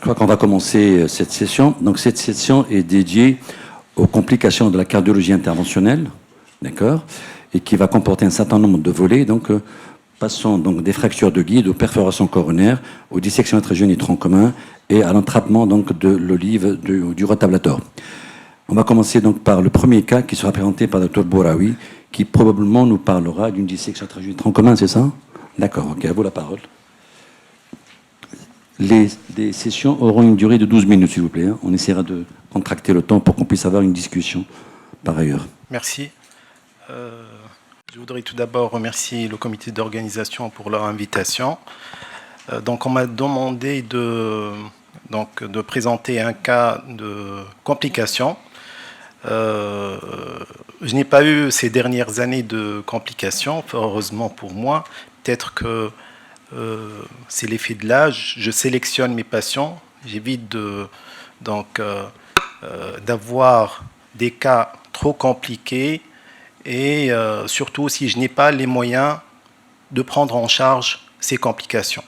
crois qu'on va commencer cette session. Donc cette session est dédiée aux complications de la cardiologie interventionnelle, d'accord, et qui va comporter un certain nombre de volets. Donc passons donc des fractures de guide aux perforations coronaires, aux dissections intragéniques et tronc commun et à l'entrappement donc de l'olive du rotablator. On va commencer donc par le premier cas qui sera présenté par le Dr Bouraoui, qui probablement nous parlera d'une dissection intragénique tronc commun, c'est ça? D'accord, ok, à vous la parole. Les sessions auront une durée de 12 minutes, s'il vous plaît. Hein. On essaiera de contracter le temps pour qu'on puisse avoir une discussion par ailleurs. Merci. Je voudrais tout d'abord remercier le comité d'organisation pour leur invitation. Donc, on m'a demandé de présenter un cas de complication. Je n'ai pas eu ces dernières années de complications, heureusement pour moi. Peut-être que c'est l'effet de l'âge. Je sélectionne mes patients. J'évite d'avoir des cas trop compliqués et surtout si je n'ai pas les moyens de prendre en charge ces complications.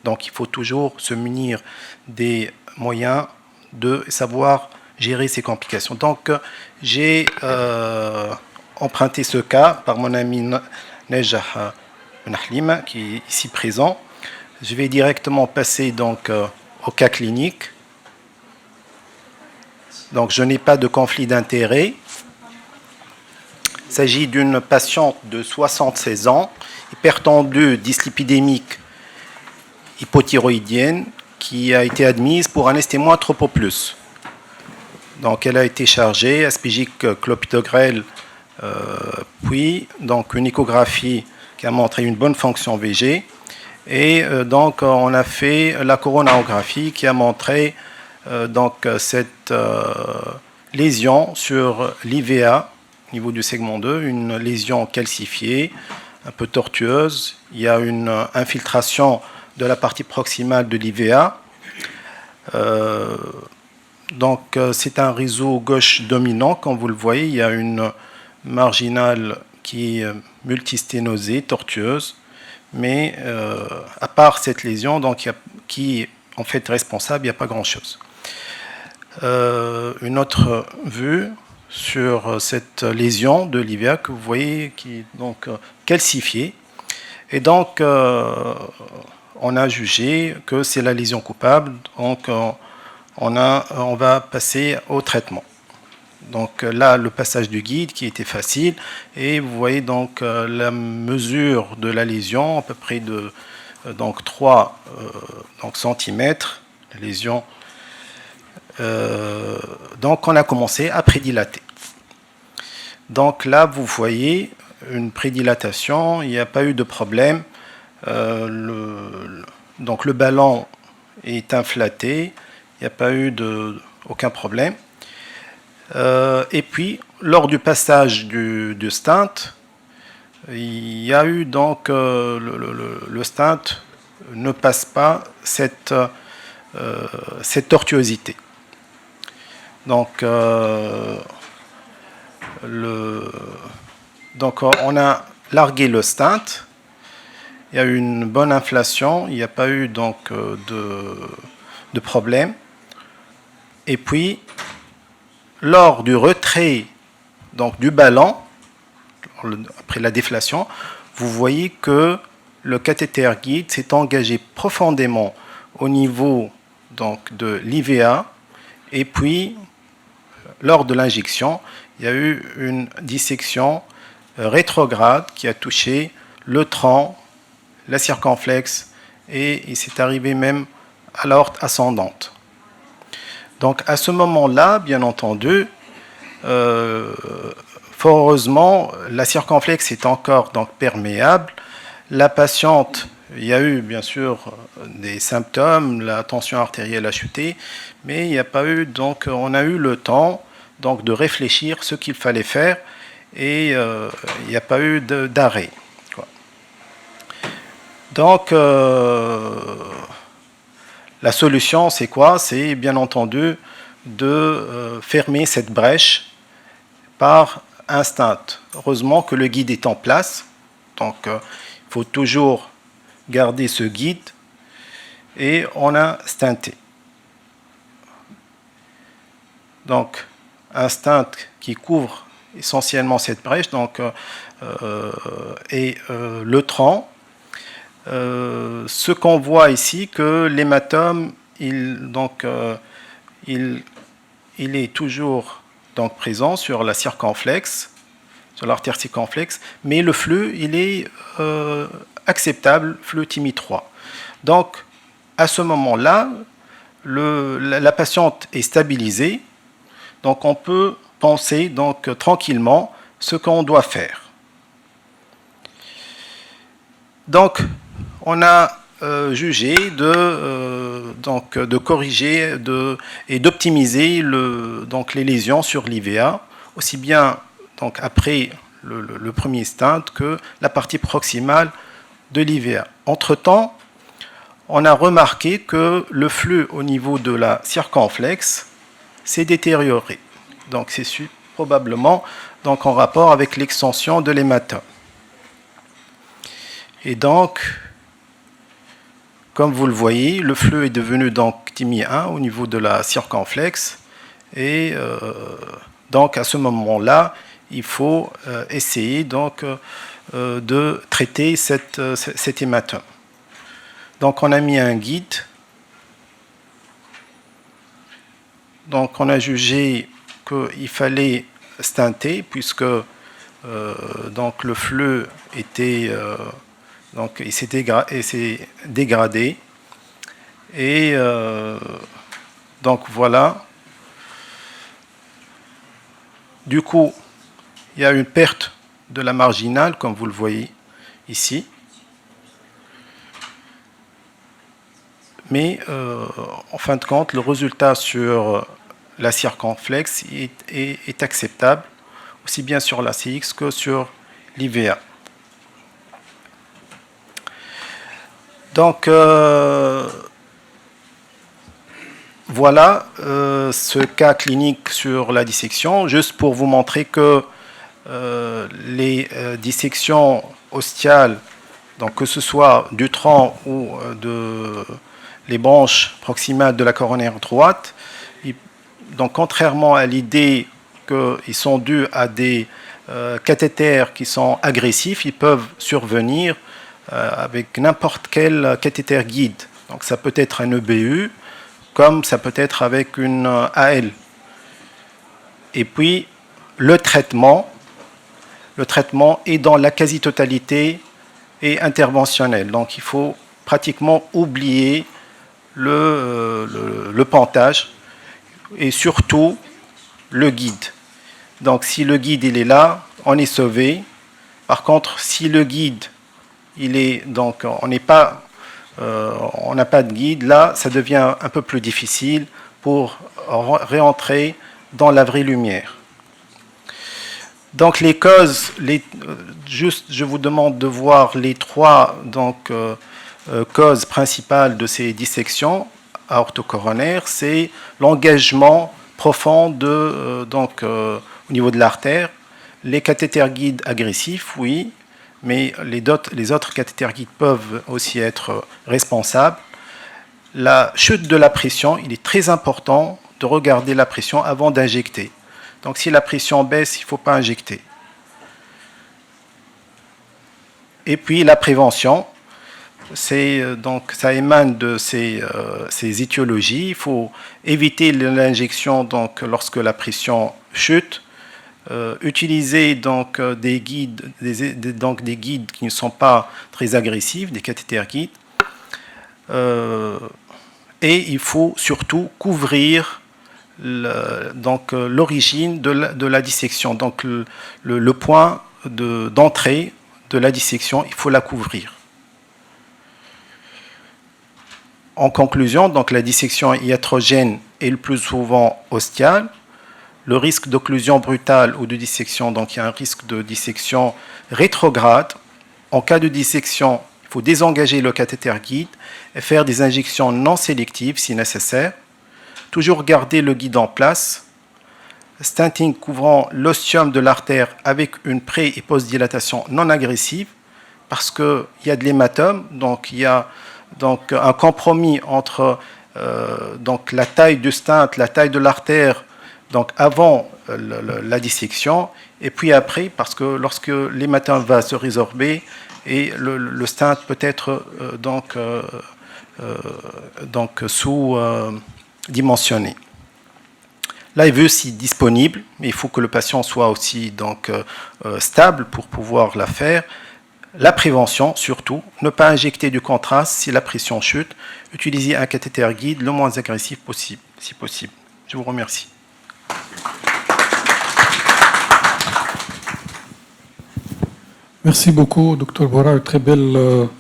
Donc il faut toujours se munir des moyens de savoir gérer ces complications. Donc j'ai emprunté ce cas par mon ami Nejah Nahlim qui est ici présent. Je vais directement passer donc au cas clinique. Donc je n'ai pas de conflit d'intérêt. Il s'agit d'une patiente de 76 ans, hypertendue, dyslipidémique, hypothyroïdienne, qui a été admise pour un esthémoi Tropoplus. Donc elle a été chargée, aspégique clopidogrel, puis donc une échographie qui a montré une bonne fonction VG. Et donc on a fait la coronarographie qui a montré cette lésion sur l'IVA, au niveau du segment 2, une lésion calcifiée, un peu tortueuse. Il y a une infiltration de la partie proximale de l'IVA. C'est un réseau gauche dominant, comme vous le voyez. Il y a une marginale qui est multisténosée, tortueuse. Mais à part cette lésion, qui est en fait responsable, il n'y a pas grand-chose. Une autre vue sur cette lésion de l'IVA que vous voyez qui est donc calcifiée. Et donc, on a jugé que c'est la lésion coupable. Donc, on va passer au traitement. Donc là, le passage du guide qui était facile. Et vous voyez donc la mesure de la lésion, à peu près de 3 cm. La lésion. Donc on a commencé à prédilater. Donc là, vous voyez une prédilatation, il n'y a pas eu de problème. Donc le ballon est inflaté, il n'y a pas eu aucun problème. Et puis, lors du passage du stent, il y a eu donc le stent ne passe pas cette tortuosité. Donc, on a largué le stent. Il y a eu une bonne inflation. Il n'y a pas eu donc de problème. Et puis, lors du retrait donc, du ballon, après la déflation, vous voyez que le cathéter guide s'est engagé profondément au niveau donc, de l'IVA. Et puis, lors de l'injection, il y a eu une dissection rétrograde qui a touché le tronc, la circonflexe et il s'est arrivé même à l'aorte ascendante. Donc à ce moment-là, bien entendu, fort heureusement, la circonflexe est encore donc, perméable. La patiente, il y a eu bien sûr des symptômes, la tension artérielle a chuté, mais il n'y a pas eu, donc on a eu le temps donc, de réfléchir ce qu'il fallait faire et il n'y a pas eu d'arrêt. Donc la solution, c'est quoi? C'est bien entendu de fermer cette brèche par un stent. Heureusement que le guide est en place, donc il faut toujours garder ce guide et on a stenté. donc un stent qui couvre essentiellement cette brèche, donc, et le tronc. Ce qu'on voit ici, que l'hématome, il est toujours donc présent sur la circonflexe, sur l'artère circonflexe, mais le flux, il est acceptable, flux TIMI 3. Donc, à ce moment-là, la patiente est stabilisée, donc on peut penser donc tranquillement ce qu'on doit faire. Donc, on a jugé de corriger et d'optimiser donc les lésions sur l'IVA, aussi bien donc après le premier stent que la partie proximale de l'IVA. Entre-temps, on a remarqué que le flux au niveau de la circonflexe s'est détérioré. Donc c'est probablement donc, en rapport avec l'extension de l'hématome. Et donc, comme vous le voyez, le flux est devenu donc TIMI 1 au niveau de la circonflexe. Et donc à ce moment-là, il faut essayer donc, de traiter cet hématome. Donc on a mis un guide. Donc on a jugé qu'il fallait stenter puisque donc le flux était donc il s'est dégradé et donc voilà. Du coup, il y a une perte de la marginale comme vous le voyez ici. Mais en fin de compte, le résultat sur la circonflexe est acceptable, aussi bien sur la CX que sur l'IVA. Donc, voilà ce cas clinique sur la dissection, juste pour vous montrer que les dissections ostiales, donc que ce soit du tronc ou les branches proximales de la coronaire droite, donc contrairement à l'idée qu'ils sont dus à des cathéters qui sont agressifs, ils peuvent survenir avec n'importe quel cathéter guide. Donc ça peut être un EBU, comme ça peut être avec une AL. Et puis le traitement est dans la quasi-totalité et interventionnel. Donc il faut pratiquement oublier le pontage et surtout le guide. Donc si le guide il est là, on est sauvé. Par contre, si le guide il est donc on n'a pas de guide, là ça devient un peu plus difficile pour réentrer dans la vraie lumière. Donc les causes, juste je vous demande de voir les trois causes principales de ces dissections aortocoronaires, c'est l'engagement profond au niveau de l'artère, les cathéters guides agressifs, oui, mais les autres cathéters guides peuvent aussi être responsables. La chute de la pression, il est très important de regarder la pression avant d'injecter. Donc si la pression baisse, il ne faut pas injecter. Et puis la prévention, donc ça émane de ces étiologies. Il faut éviter l'injection lorsque la pression chute. Utiliser des guides, des guides qui ne sont pas très agressifs, des cathéters guides. Et il faut surtout couvrir l'origine de la dissection. Donc le point d'entrée de la dissection, il faut la couvrir. En conclusion, donc la dissection iatrogène est le plus souvent ostiale. Le risque d'occlusion brutale ou de dissection, donc il y a un risque de dissection rétrograde. En cas de dissection, il faut désengager le cathéter guide et faire des injections non sélectives si nécessaire. Toujours garder le guide en place. Stenting couvrant l'ostium de l'artère avec une pré- et post-dilatation non agressive parce qu'il y a de l'hématome, donc il y a un compromis entre la taille du stent, la taille de l'artère Donc avant la dissection, et puis après, parce que lorsque l'hématome va se résorber, et le stent peut être donc sous-dimensionné. Là, il veut aussi disponible, mais il faut que le patient soit aussi stable pour pouvoir la faire. La prévention, surtout, ne pas injecter du contraste si la pression chute. Utiliser un cathéter guide le moins agressif possible, si possible. Je vous remercie. Merci beaucoup, Dr Bora. Très beau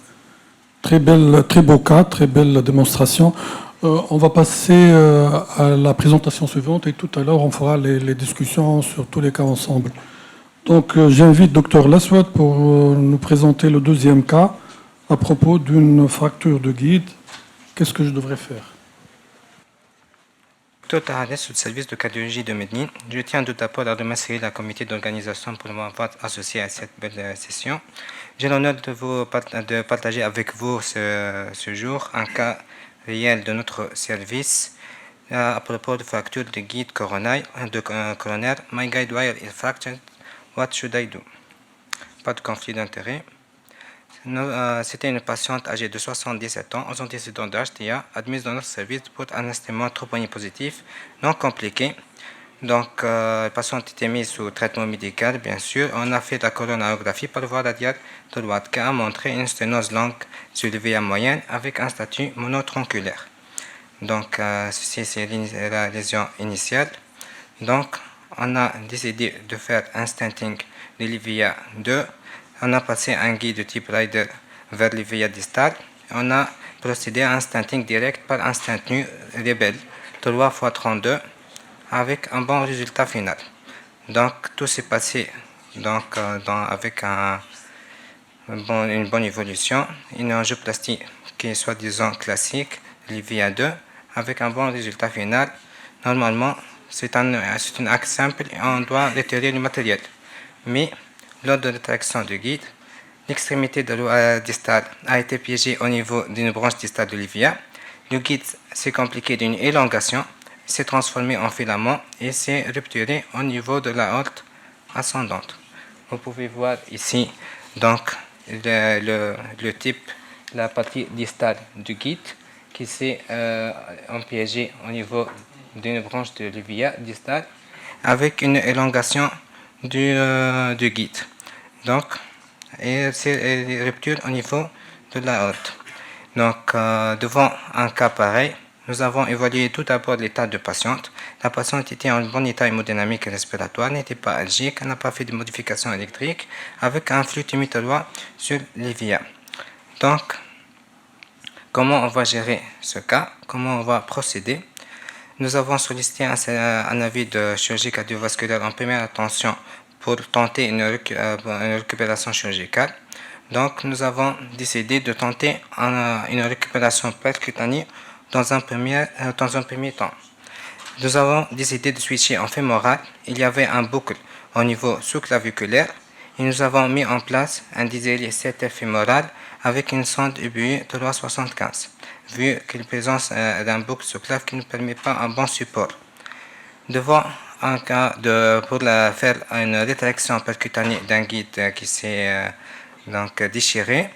cas, très belle démonstration. On va passer à la présentation suivante et tout à l'heure, on fera les discussions sur tous les cas ensemble. Donc, j'invite Dr Laswad pour nous présenter le deuxième cas à propos d'une fracture de guide. Qu'est-ce que je devrais faire? Dr Hades, du service de cardiologie de Médine. Je tiens tout d'abord à remercier la comité d'organisation pour m'avoir associé à cette belle session. J'ai l'honneur de partager avec vous ce jour un cas réel de notre service à propos de fracture de guide coronaire. My guide wire is fractured. What should I do? Pas de conflit d'intérêt. C'était une patiente âgée de 77 ans, aux antécédents d'HTA, admise dans notre service pour un instrument troponie positif, non compliqué. Donc, la patiente était mise sous traitement médical, bien sûr. On a fait la coronarographie par voie radiale droite qui a montré une sténose longue sur le VA moyenne avec un statut monotronculaire. Donc, ceci, c'est la lésion initiale. Donc, on a décidé de faire un stenting de l'IVA 2. On a passé un guide de type Rider vers l'IVA distal. On a procédé à un stenting direct par un stent nu Rebel 3 x 32 avec un bon résultat final. Donc tout s'est passé avec une bonne évolution, une angioplastie qui est soi-disant classique, l'IVA 2, avec un bon résultat final. Normalement, c'est un acte simple et on doit retirer le matériel. Mais lors de la traction du guide, l'extrémité de l'eau distale a été piégée au niveau d'une branche distale de l'IVA. Le guide s'est compliqué d'une élongation, s'est transformé en filament et s'est rupturé au niveau de la aorte ascendante. Vous pouvez voir ici donc le type, la partie distale du guide qui s'est empiégée au niveau d'une branche de l'IVA distale avec une élongation du guide. Donc, et c'est une rupture au niveau de la haute. Donc, devant un cas pareil, nous avons évalué tout d'abord l'état de patiente. La patiente était en bon état hémodynamique et respiratoire, n'était pas algique, n'a pas fait de modification électrique, avec un flux tumulatoire sur l'IVA. Donc, comment on va gérer ce cas? Comment on va procéder? Nous avons sollicité un avis de chirurgie cardiovasculaire en première attention pour tenter une récupération chirurgicale. Donc, nous avons décidé de tenter une récupération percutanée dans un premier temps. Nous avons décidé de switcher en fémoral. Il y avait un boucle au niveau sous-claviculaire et nous avons mis en place un diselier CT fémoral avec une sonde UBU 375, vu qu'il présence d'un boucle sous-clave qui ne permet pas un bon support. Devant un cas pour faire une rétraction percutanée d'un guide qui s'est déchiré,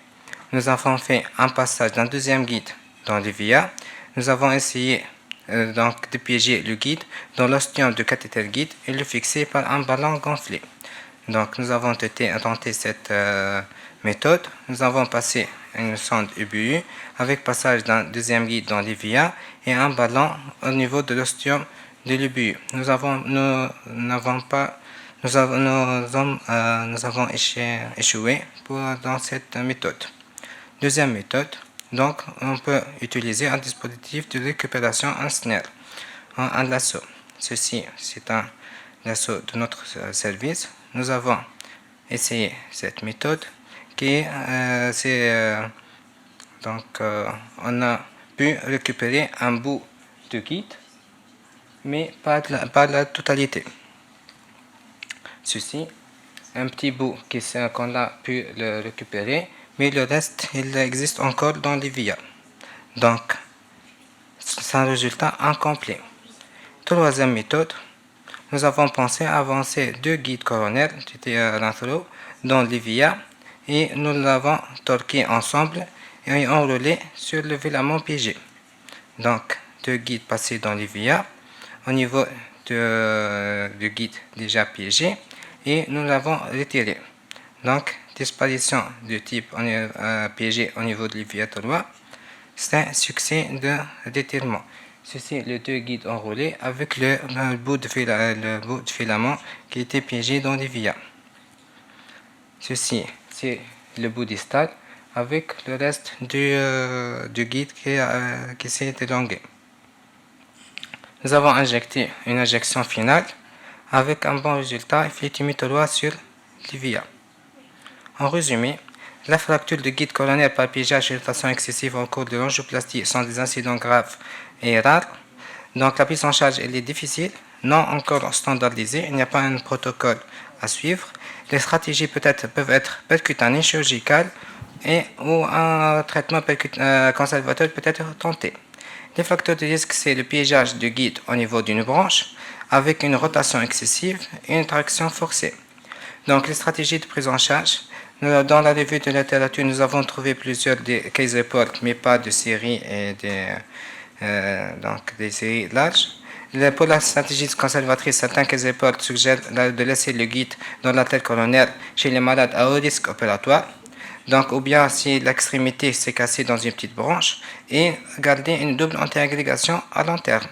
nous avons fait un passage d'un deuxième guide dans l'IVA. Nous avons essayé de piéger le guide dans l'ostium du cathéter guide et le fixer par un ballon gonflé. Donc nous avons tenté cette méthode. Nous avons passé une sonde UBU avec passage d'un deuxième guide dans l'IVA et un ballon au niveau de l'ostium de l'UBU. Nous avons échoué dans cette méthode. Deuxième méthode, donc on peut utiliser un dispositif de récupération en snare, un lasso. Ceci, c'est un lasso de notre service. Nous avons essayé cette méthode on a pu récupérer un bout de guide, mais pas la totalité. Ceci, un petit bout qu'on a pu le récupérer, mais le reste, il existe encore dans l'IVA. Donc, c'est un résultat incomplet. Troisième méthode, nous avons pensé à avancer 2 guides coronaires, l'anthro, dans l'IVIA, et nous l'avons torqué ensemble et enroulé sur le filament piégé. Donc, 2 guides passés dans l'IVIA au niveau du guide déjà piégé, et nous l'avons retiré. Donc, disparition du type piégé au niveau de l'IVIA 3, c'est un succès de retirement. Ceci est les 2 guides enroulés avec le bout de filament qui était piégé dans l'IVIA. Ceci, c'est le bout distal avec le reste du guide qui s'est élongué. Nous avons injecté une injection finale avec un bon résultat fluidimétrie sur l'IVIA. En résumé, la fracture de guide coronaire par piégeage et rotation excessive en cours de l'angioplastie sont des incidents graves et rares. Donc la prise en charge elle est difficile, non encore standardisée, il n'y a pas un protocole à suivre. Les stratégies peuvent être percutanées, chirurgicales ou un traitement conservateur peut être tenté. Les facteurs de risque, c'est le piégeage du guide au niveau d'une branche avec une rotation excessive et une traction forcée. Donc les stratégies de prise en charge, dans la revue de littérature, nous avons trouvé plusieurs case reports, mais pas de séries et des séries larges. Pour la stratégie conservatrice, certains case reports suggèrent de laisser le guide dans la tête coronaire chez les malades à haut risque opératoire. Donc, ou bien si l'extrémité s'est cassée dans une petite branche, et garder une double anti-agrégation à long terme.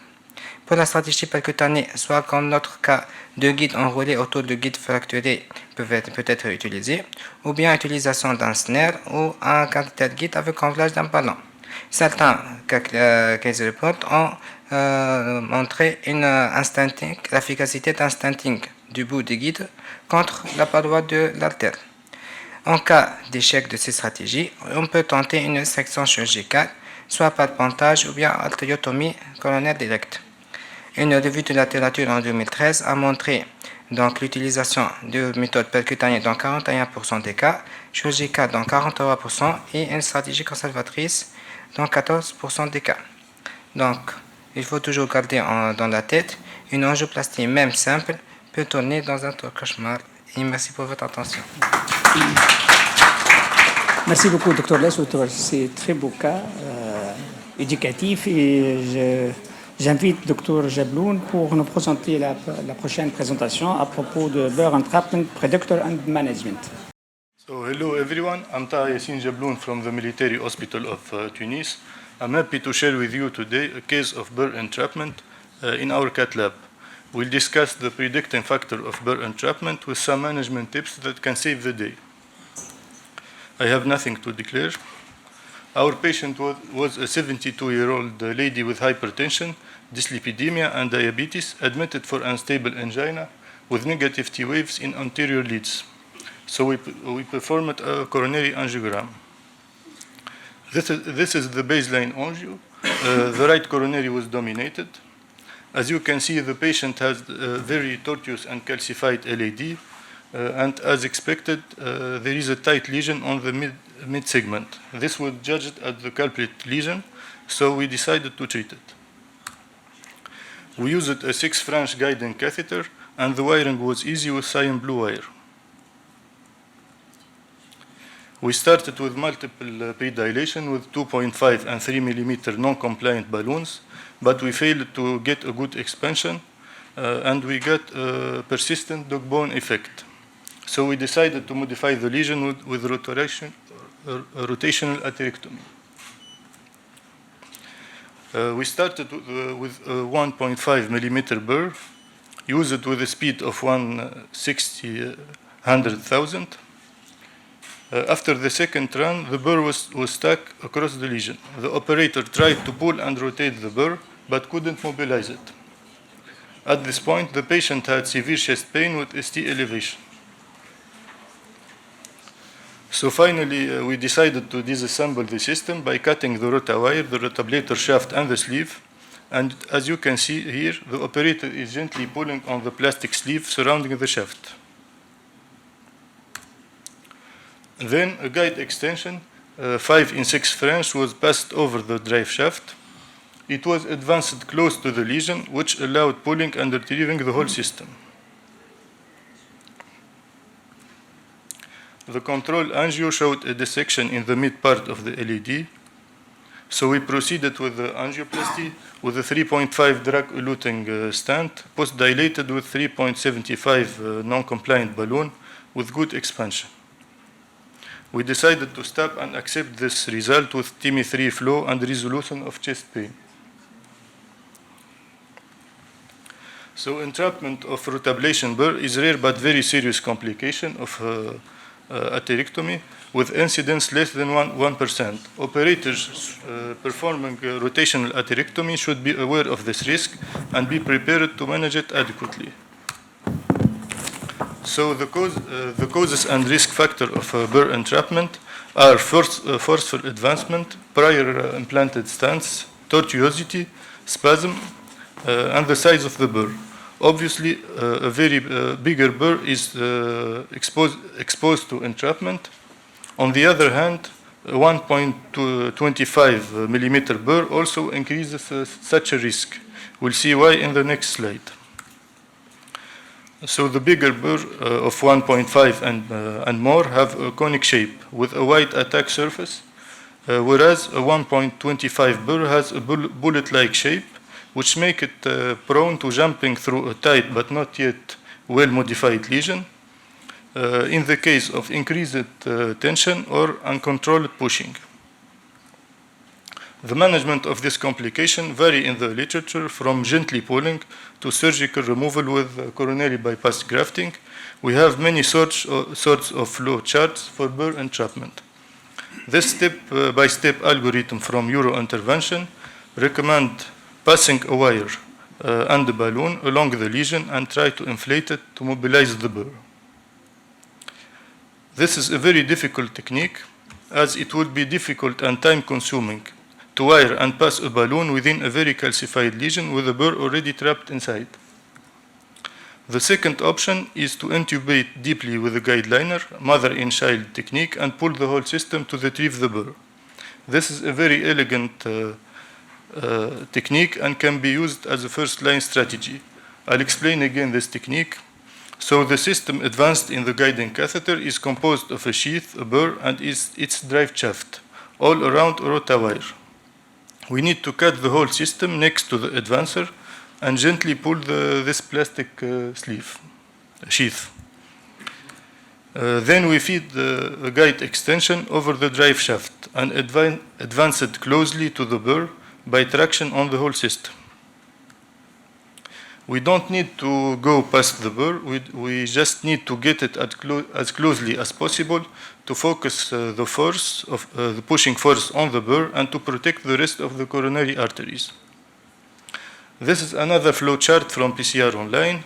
Pour la stratégie percutanée, soit comme notre cas, 2 guides enroulés autour de guides fracturés peut être utilisés, ou bien utilisation d'un snare ou un cathéter guide avec enflage d'un ballon. Certains case reports ont montré l'efficacité d'un stenting du bout du guide contre la paroi de l'artère. En cas d'échec de ces stratégies, on peut tenter une section chirurgicale, soit par pontage ou bien artériotomie coronaire directe. Une revue de la littérature en 2013 a montré donc l'utilisation de méthodes percutanées dans 41% des cas, chirurgicales dans 43% et une stratégie conservatrice dans 14% des cas. Donc, il faut toujours garder dans la tête, une angioplastie même simple peut tourner dans un cauchemar. Et merci pour votre attention. Merci beaucoup, Dr. Leswet. C'est un très beau cas éducatif et j'invite Dr. Jabloun pour nous présenter la prochaine présentation à propos de Burr Entrapment, Predictor and Management. So, hello everyone, I'm Taha Yassine Jabloun from the Military Hospital of Tunis. I'm happy to share with you today a case of Burr entrapment in our cath lab. We'll discuss the predicting factor of Burr entrapment with some management tips that can save the day. I have nothing to declare. Our patient was a 72-year-old lady with hypertension, dyslipidemia, and diabetes, admitted for unstable angina with negative T waves in anterior leads. So we performed a coronary angiogram. This is the baseline angio. The right coronary was dominated. As you can see, the patient has a very tortuous and calcified LAD, and as expected, there is a tight lesion on the mid segment. This was judged as the culprit lesion, so we decided to treat it. We used a 6 French guiding catheter, and the wiring was easy with cyan blue wire. We started with multiple predilation with 2.5 and 3 millimeter non-compliant balloons, but we failed to get a good expansion, and we got a persistent dog bone effect. So we decided to modify the lesion with rotational atherectomy. We started with a 1.5 millimeter burr, used it with a speed of 1/60,000,000. After the second run, the burr was stuck across the lesion. The operator tried to pull and rotate the burr, but couldn't mobilize it. At this point, the patient had severe chest pain with ST elevation. So finally, we decided to disassemble the system by cutting the rotawire, the rotablator shaft, and the sleeve. And as you can see here, the operator is gently pulling on the plastic sleeve surrounding the shaft. Then a guide extension, 5 in 6 French, was passed over the drive shaft. it was advanced close to the lesion, which allowed pulling and retrieving the whole system. The control angio showed a dissection in the mid part of the LED, so we proceeded with the angioplasty with a 3.5 drug-eluting stent, post-dilated with 3.75 non-compliant balloon with good expansion. We decided to stop and accept this result with TIMI-3 flow and resolution of chest pain. So entrapment of rotablation burr is rare but very serious complication of atherectomy with incidence less than 1%. Operators performing rotational atherectomy should be aware of this risk and be prepared to manage it adequately. So the causes and risk factor of burr entrapment are first, forceful advancement, prior implanted stents, tortuosity, spasm, and the size of the burr. Obviously, a very bigger burr is exposed to entrapment. On the other hand, a 1.25 millimeter burr also increases such a risk. We'll see why in the next slide. So the bigger burr of 1.5 and more have a conic shape with a wide attack surface, whereas a 1.25 burr has a bullet-like shape, which make it prone to jumping through a tight but not yet well-modified lesion in the case of increased tension or uncontrolled pushing. The management of this complication vary in the literature from gently pulling to surgical removal with coronary bypass grafting. We have many sorts of flow charts for burr entrapment. This step-by-step algorithm from Eurointervention recommend passing a wire and a balloon along the lesion and try to inflate it to mobilize the burr. This is a very difficult technique as it would be difficult and time-consuming to wire and pass a balloon within a very calcified lesion with a burr already trapped inside. The second option is to intubate deeply with a guide liner, mother-in-child technique, and pull the whole system to retrieve the burr. This is a very elegant technique and can be used as a first-line strategy. I'll explain again this technique. So the system advanced in the guiding catheter is composed of a sheath, a burr, and its drive shaft, all around a rotawire. We need to cut the whole system next to the advancer and gently pull this plastic sheath. Then we feed the guide extension over the drive shaft and advance it closely to the burr by traction on the whole system. We don't need to go past the burr, we just need to get it as closely as possible to focus the force of the pushing force on the burr and to protect the rest of the coronary arteries. This is another flow chart from PCR Online.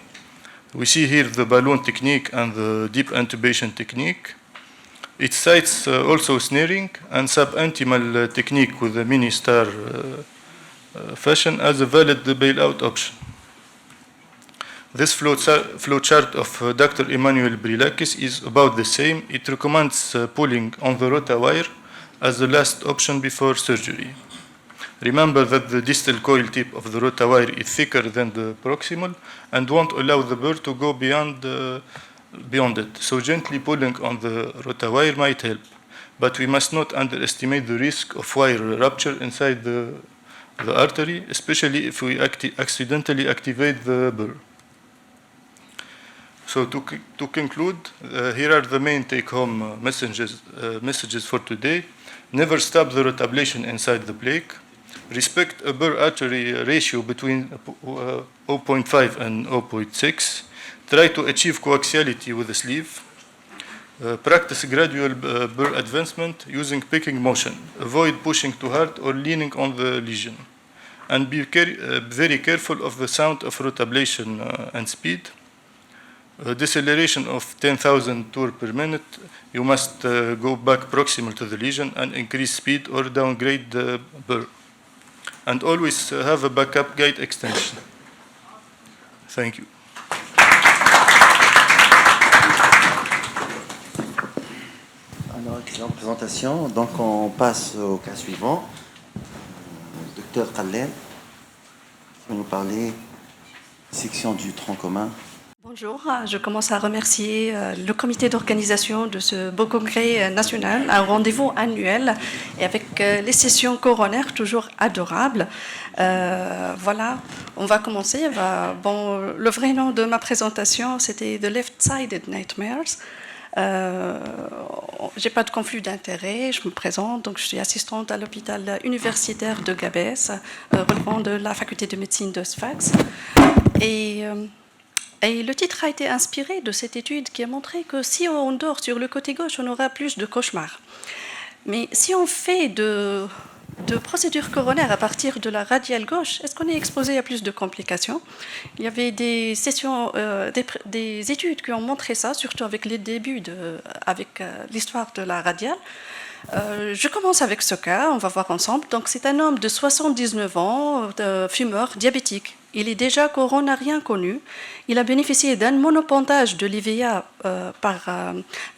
We see here the balloon technique and the deep intubation technique. It cites also snaring and subintimal technique with a mini star fashion as a valid bailout option. This flow chart of Dr. Emmanuel Brilakis is about the same. It recommends pulling on the rotawire as the last option before surgery. Remember that the distal coil tip of the rotawire is thicker than the proximal and won't allow the burr to go beyond it. So gently pulling on the rotawire might help, but we must not underestimate the risk of wire rupture inside the artery, especially if we accidentally activate the burr. So to conclude, here are the main take-home messages for today. Never stop the rotablation inside the plaque. Respect a burr artery ratio between 0.5 and 0.6. Try to achieve coaxiality with the sleeve. Practice gradual burr advancement using picking motion. Avoid pushing too hard or leaning on the lesion. And be very careful of the sound of rotablation and speed. Deceleration of 10,000 tours per minute, you must go back proximal to the lesion and increase speed or downgrade the burr. And always have a backup guide extension. Thank you. Alors, excellente présentation. Donc, on passe au cas suivant. Docteur Khaled. Vous nous parlez section du tronc commun. Bonjour, je commence à remercier le comité d'organisation de ce beau congrès national, un rendez-vous annuel et avec les sessions coronaires toujours adorables. Voilà, on va commencer. Bon, le vrai nom de ma présentation, c'était The Left-Sided Nightmares. J'ai pas de conflit d'intérêt, je me présente, donc je suis assistante à l'hôpital universitaire de Gabès, relevant de la faculté de médecine de Sfax. Et le titre a été inspiré de cette étude qui a montré que si on dort sur le côté gauche, on aura plus de cauchemars. Mais si on fait de procédures coronaires à partir de la radiale gauche, est-ce qu'on est exposé à plus de complications? Il y avait des sessions, des études qui ont montré ça, surtout avec les débuts, avec l'histoire de la radiale. Je commence avec ce cas, on va voir ensemble. Donc, c'est un homme de 79 ans, fumeur, diabétique. Il est déjà coronarien connu. Il a bénéficié d'un monopontage de l'IVA par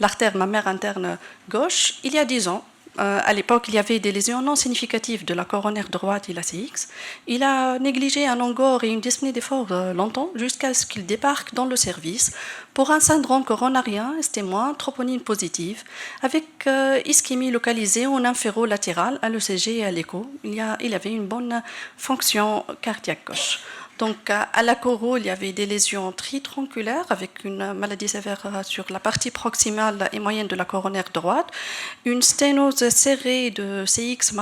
l'artère mammaire interne gauche il y a 10 ans. À l'époque, il y avait des lésions non significatives de la coronaire droite et la CX. Il a négligé un angor et une dyspnée d'effort longtemps jusqu'à ce qu'il débarque dans le service pour un syndrome coronarien, ST-, troponine positive, avec ischémie localisée en inférolatérale à l'ECG et à l'écho. Il avait une bonne fonction cardiaque gauche. Donc, à la coro, il y avait des lésions tritronculaires avec une maladie sévère sur la partie proximale et moyenne de la coronaire droite, une sténose serrée de CX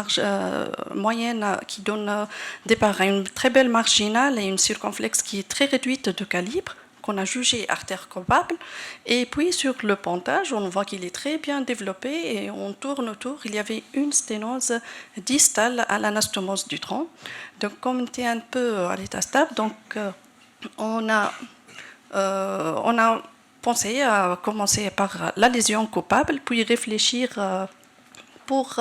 moyenne qui donne départ à une très belle marginale et une circonflexe qui est très réduite de calibre, qu'on a jugé artère coupable. Et puis sur le pontage, on voit qu'il est très bien développé et on tourne autour. Il y avait une sténose distale à l'anastomose du tronc. Donc comme on était un peu à l'état stable, donc on a pensé à commencer par la lésion coupable, puis réfléchir pour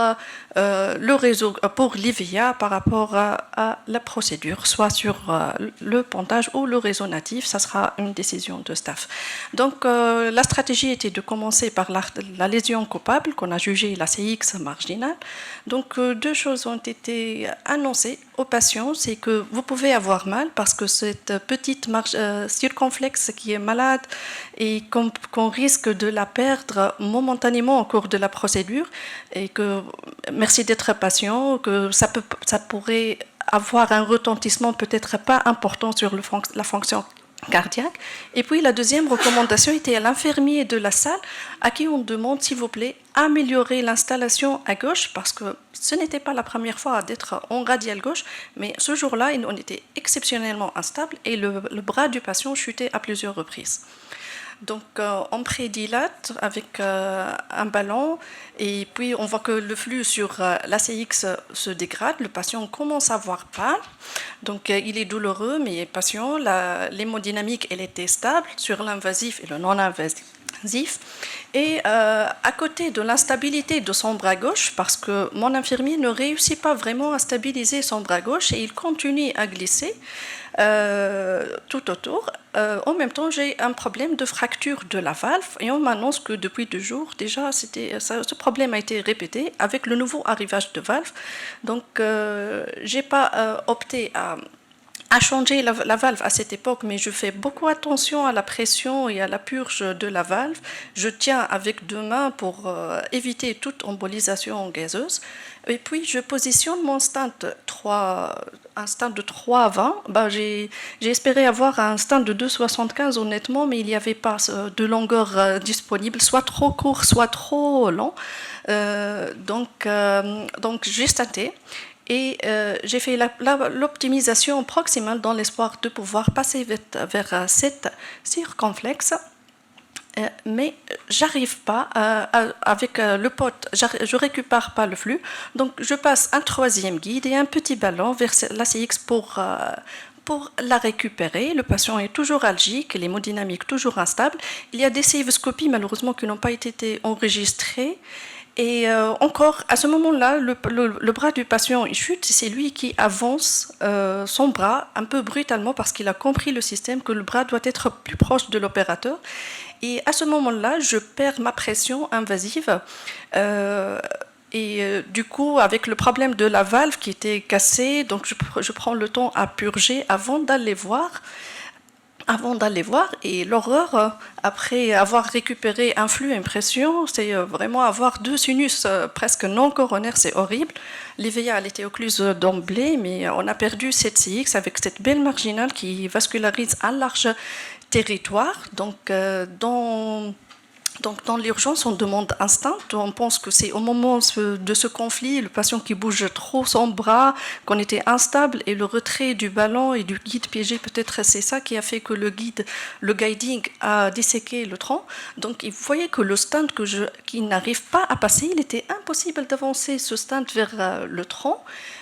le réseau, pour l'IVA par rapport à la procédure, soit sur le pontage ou le réseau natif, ça sera une décision de staff. Donc la stratégie était de commencer par la lésion coupable qu'on a jugée la CX marginale. Donc deux choses ont été annoncées aux patients, c'est que vous pouvez avoir mal parce que cette petite circonflexe qui est malade et qu'on risque de la perdre momentanément au cours de la procédure et que merci d'être patient, que ça pourrait avoir un retentissement peut-être pas important sur la fonction cardiaque. Et puis la deuxième recommandation était à l'infirmier de la salle à qui on demande s'il vous plaît améliorer l'installation à gauche parce que ce n'était pas la première fois d'être en radiale gauche, mais ce jour-là on était exceptionnellement instable et le bras du patient chutait à plusieurs reprises. Donc on prédilate avec un ballon et puis on voit que le flux sur l'ACX se dégrade, le patient commence à avoir mal, donc il est douloureux mais patient, l'hémodynamique elle était stable sur l'invasif et le non-invasif. Et à côté de l'instabilité de son bras gauche, parce que mon infirmier ne réussit pas vraiment à stabiliser son bras gauche et il continue à glisser tout autour. En même temps, j'ai un problème de fracture de la valve et on m'annonce que depuis 2 jours, déjà, ce problème a été répété avec le nouveau arrivage de valve. Donc, je n'ai pas opté à changer la valve à cette époque, mais je fais beaucoup attention à la pression et à la purge de la valve. Je tiens avec 2 mains pour éviter toute embolisation gazeuse. Et puis, je positionne mon stent un stent de 3,20. J'ai espéré avoir un stent de 2,75 honnêtement, mais il n'y avait pas de longueur disponible, soit trop court, soit trop long. Donc j'ai stenté. Et j'ai fait l'optimisation proximale dans l'espoir de pouvoir passer vers cette circonflexe. Mais j'arrive pas avec le pote, je récupère pas le flux, donc je passe un 3e guide et un petit ballon vers la CX pour la récupérer. Le patient est toujours algique, l'hémodynamique toujours instable. Il y a des céphoscopies malheureusement qui n'ont pas été enregistrées. Et encore, à ce moment-là, le bras du patient il chute, c'est lui qui avance son bras un peu brutalement parce qu'il a compris le système que le bras doit être plus proche de l'opérateur. Et à ce moment-là, je perds ma pression invasive Et du coup, avec le problème de la valve qui était cassée, donc je prends le temps à purger avant d'aller voir. Et l'horreur, après avoir récupéré un flux, une pression, c'est vraiment avoir 2 sinus presque non coronaires, c'est horrible. L'IVA, elle était occluse d'emblée, mais on a perdu cette CX avec cette belle marginale qui vascularise un large territoire. Donc, dans l'urgence, on demande instinct. On pense que c'est au moment de ce conflit, le patient qui bouge trop son bras, qu'on était instable, et le retrait du ballon et du guide piégé, peut-être c'est ça qui a fait que le guiding a disséqué le tronc. Donc, vous voyez que le stent qui n'arrive pas à passer, il était impossible d'avancer ce stent vers le tronc.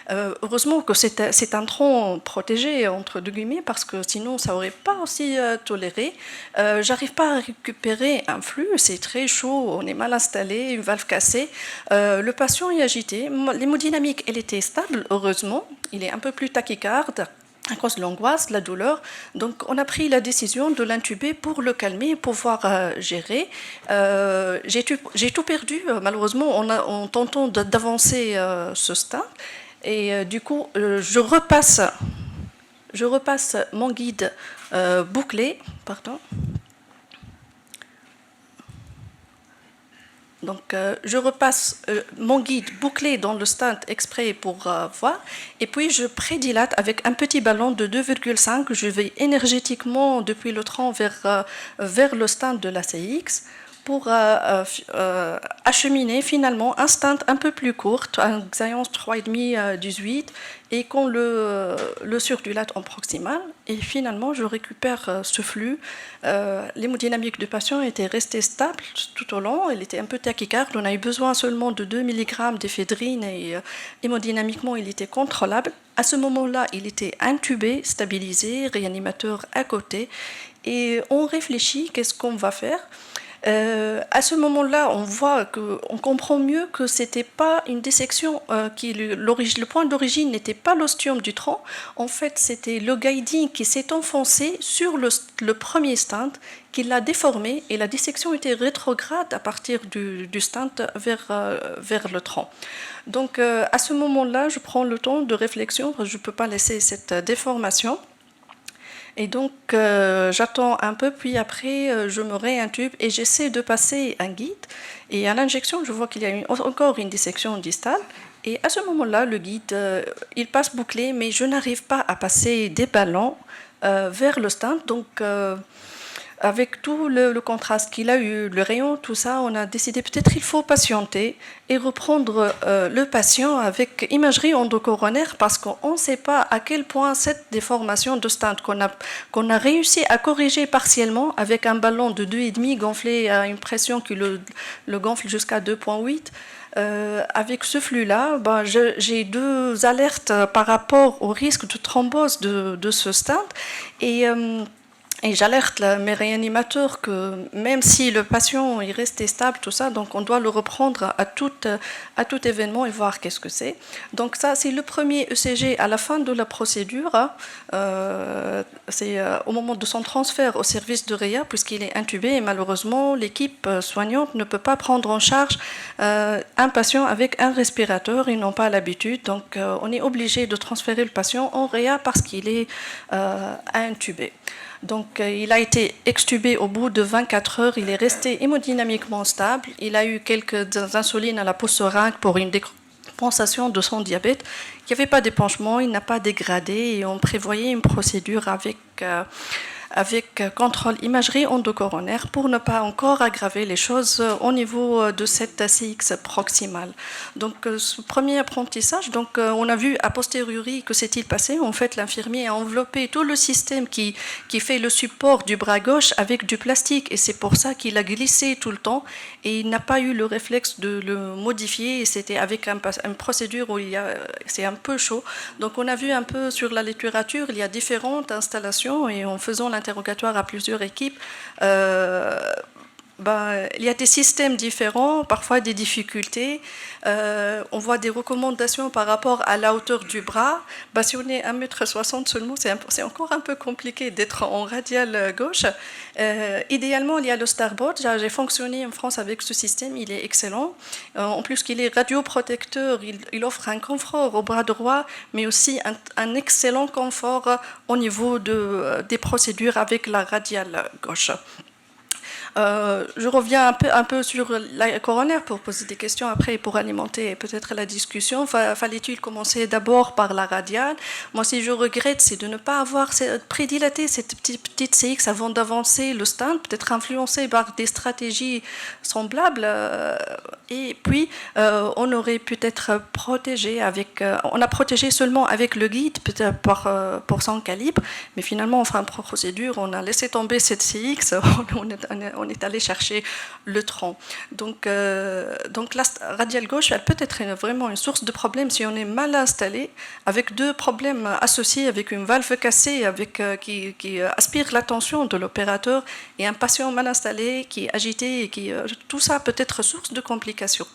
Heureusement que c'est un tronc protégé, entre deux guillemets, parce que sinon, ça n'aurait pas aussi toléré. J'arrive pas à récupérer un flux, c'est très chaud, on est mal installé, une valve cassée. Le patient est agité. L'hémodynamique, elle était stable, heureusement. Il est un peu plus tachycarde à cause de l'angoisse, de la douleur. Donc, on a pris la décision de l'intuber pour le calmer et pouvoir gérer. J'ai tout perdu, malheureusement, en tentant d'avancer ce stent. Et du coup, je repasse mon guide bouclé. Pardon. Donc, je repasse mon guide bouclé dans le stent exprès pour voir. Et puis, je prédilate avec un petit ballon de 2,5. Je vais énergétiquement depuis le tronc vers le stent de la CX pour acheminer finalement un stent un peu plus court, un Xience 3,5 18, et qu'on le surdilate en proximal. Et finalement, je récupère ce flux. L'hémodynamique du patient était restée stable tout au long. Elle était un peu tachycarde. On a eu besoin seulement de 2 mg d'éphédrine et hémodynamiquement, il était contrôlable. À ce moment-là, il était intubé, stabilisé, réanimateur à côté. Et on réfléchit, qu'est-ce qu'on va faire ? À ce moment-là, on comprend mieux que c'était pas une dissection, le point d'origine n'était pas l'ostium du tronc. En fait, c'était le guiding qui s'est enfoncé sur le premier stent, qui l'a déformé, et la dissection était rétrograde à partir du stent vers le tronc. Donc, à ce moment-là, je prends le temps de réflexion, je ne peux pas laisser cette déformation. Et donc, j'attends un peu, puis après, je me réintube et j'essaie de passer un guide. Et à l'injection, je vois qu'il y a encore une dissection distale. Et à ce moment-là, le guide, il passe bouclé, mais je n'arrive pas à passer des ballons vers le stent. Donc, avec tout le contraste qu'il a eu, le rayon, tout ça, on a décidé peut-être il faut patienter et reprendre le patient avec imagerie endocoronaire parce qu'on ne sait pas à quel point cette déformation de stent qu'on a réussi à corriger partiellement avec un ballon de 2,5 gonflé à une pression qui le gonfle jusqu'à 2,8. Avec ce flux-là, j'ai 2 alertes par rapport au risque de thrombose de ce stent et j'alerte mes réanimateurs que même si le patient est resté stable, tout ça, donc on doit le reprendre à tout événement et voir qu'est-ce que c'est. Donc ça, c'est le premier ECG à la fin de la procédure. C'est au moment de son transfert au service de réa, puisqu'il est intubé et malheureusement, l'équipe soignante ne peut pas prendre en charge un patient avec un respirateur. Ils n'ont pas l'habitude, donc on est obligé de transférer le patient en réa parce qu'il est intubé. Donc, il a été extubé au bout de 24 heures. Il est resté hémodynamiquement stable. Il a eu quelques insulines à la pause-seringue pour une décompensation de son diabète. Il n'y avait pas d'épanchement, il n'a pas dégradé et on prévoyait une procédure avec contrôle imagerie endocoronaire pour ne pas encore aggraver les choses au niveau de cette CX proximale. Donc, ce premier apprentissage, donc, on a vu a posteriori que s'est-il passé. En fait, l'infirmier a enveloppé tout le système qui fait le support du bras gauche avec du plastique et c'est pour ça qu'il a glissé tout le temps et il n'a pas eu le réflexe de le modifier et c'était avec une procédure où c'est un peu chaud. Donc, on a vu un peu sur la littérature, il y a différentes installations et en faisant l'interrogatoire à plusieurs équipes, il y a des systèmes différents, parfois des difficultés. On voit des recommandations par rapport à la hauteur du bras. Si on est 1,60 m seulement, c'est encore un peu compliqué d'être en radial gauche. Idéalement, il y a le Starboard. J'ai fonctionné en France avec ce système, il est excellent. En plus qu'il est radioprotecteur, il offre un confort au bras droit, mais aussi un excellent confort au niveau des procédures avec la radiale gauche. Je reviens un peu sur la coronaire pour poser des questions après pour alimenter peut-être la discussion. Fallait-il commencer d'abord par la radiale? Moi, si je regrette, c'est de ne pas avoir prédilaté cette petite CX avant d'avancer le stent, peut-être influencé par des stratégies semblables. Et puis, on aurait peut-être protégé on a protégé seulement avec le guide, peut-être pour son calibre, mais finalement, en fin de procédure, on a laissé tomber cette CX, on est allé chercher le tronc. Donc la radiale gauche, elle peut être vraiment une source de problème si on est mal installé, avec deux problèmes associés, avec une valve cassée qui aspire l'attention de l'opérateur et un patient mal installé qui est agité et tout ça peut être source de complications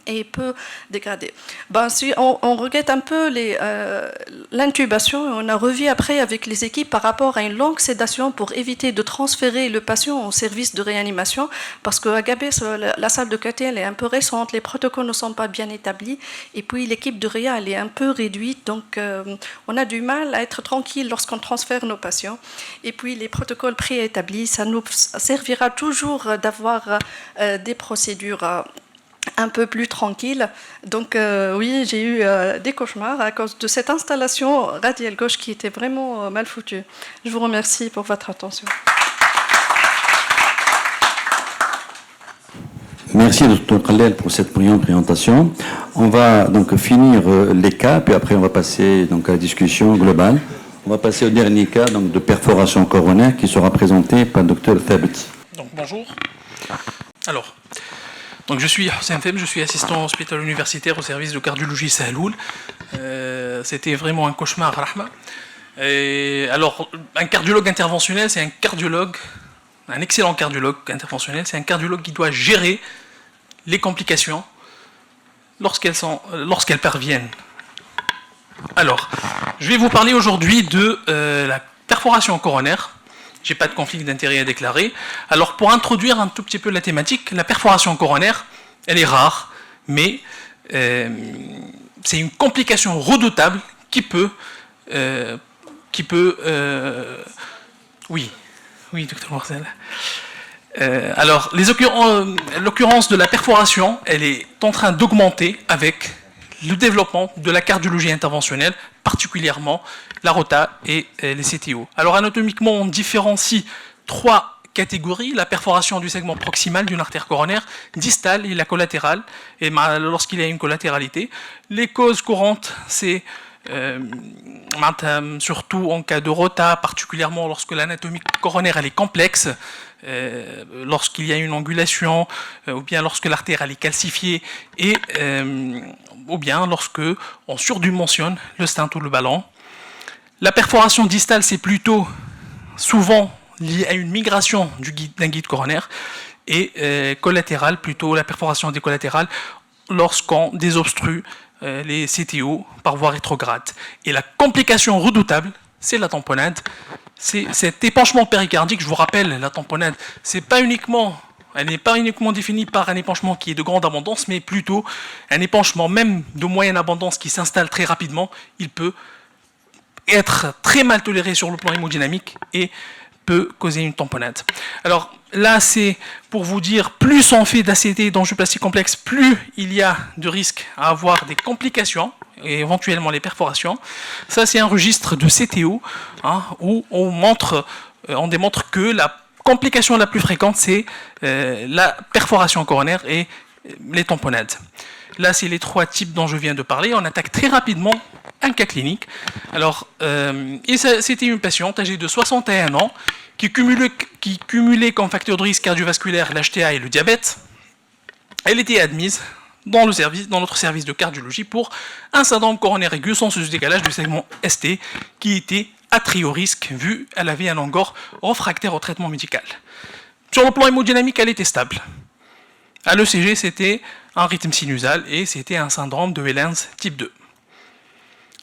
et peut dégrader. Si on regrette un peu l'intubation, on a revu après avec les équipes par rapport à une longue sédation pour éviter de transférer le patient au service de réanimation, parce qu'à Gabès, la salle de QTL est un peu récente, les protocoles ne sont pas bien établis, et puis l'équipe de réa elle est un peu réduite, donc on a du mal à être tranquille lorsqu'on transfère nos patients. Et puis les protocoles préétablis, ça nous servira toujours d'avoir des procédures un peu plus tranquille. Donc oui, j'ai eu des cauchemars à cause de cette installation radiale gauche qui était vraiment mal foutue. Je vous remercie pour votre attention. Merci Dr Khalel pour cette brillante présentation. On va donc finir les cas, puis après on va passer donc à la discussion globale. On va passer au dernier cas donc de perforation coronaire qui sera présenté par le Dr Thabit. Donc bonjour. Alors, donc je suis Hossein Fem, je suis assistant hospital universitaire au service de cardiologie Sahloul. C'était vraiment un cauchemar, Rahma. Alors, un cardiologue interventionnel, c'est un cardiologue, un excellent cardiologue interventionnel, c'est un cardiologue qui doit gérer les complications lorsqu'elles parviennent. Alors, je vais vous parler aujourd'hui de la perforation coronaire. J'ai pas de conflit d'intérêt à déclarer. Alors, pour introduire un tout petit peu la thématique, la perforation coronaire, elle est rare, mais c'est une complication redoutable qui peut oui, docteur Marcel. Alors, l'occurrence de la perforation, elle est en train d'augmenter avec le développement de la cardiologie interventionnelle, particulièrement la rota et les CTO. Alors anatomiquement, on différencie trois catégories: la perforation du segment proximal d'une artère coronaire, distale et la collatérale, et lorsqu'il y a une collatéralité. Les causes courantes, c'est surtout en cas de rota, particulièrement lorsque l'anatomie coronaire elle est complexe, lorsqu'il y a une angulation, ou bien lorsque l'artère elle est calcifiée, et ou bien lorsque on surdimensionne le stent ou le ballon. La perforation distale, c'est plutôt souvent lié à une migration d'un guide coronaire, et collatérale, plutôt la perforation des collatérales, lorsqu'on désobstrue les CTO par voie rétrograde. Et la complication redoutable, c'est la tamponnade. C'est cet épanchement péricardique. Je vous rappelle, la tamponnade, elle n'est pas uniquement définie par un épanchement qui est de grande abondance, mais plutôt un épanchement même de moyenne abondance qui s'installe très rapidement. Il peut être très mal toléré sur le plan hémodynamique et peut causer une tamponnade. Alors là, c'est pour vous dire, plus on fait d'ACT, d'angioplastie complexe, plus il y a de risques à avoir des complications et éventuellement les perforations. Ça, c'est un registre de CTO où on démontre que la complication la plus fréquente, c'est la perforation coronaire et les tamponnades. Là, c'est les trois types dont je viens de parler. On attaque très rapidement un cas clinique. Alors, c'était une patiente âgée de 61 ans qui cumulait comme facteur de risque cardiovasculaire l'HTA et le diabète. Elle était admise dans notre service de cardiologie pour un syndrome coronaire aigu sans décalage du segment ST qui était à très haut risque vu qu'elle avait un angor réfractaire au traitement médical. Sur le plan hémodynamique, elle était stable. À l'ECG, c'était un rythme sinusal et c'était un syndrome de Wellens type 2.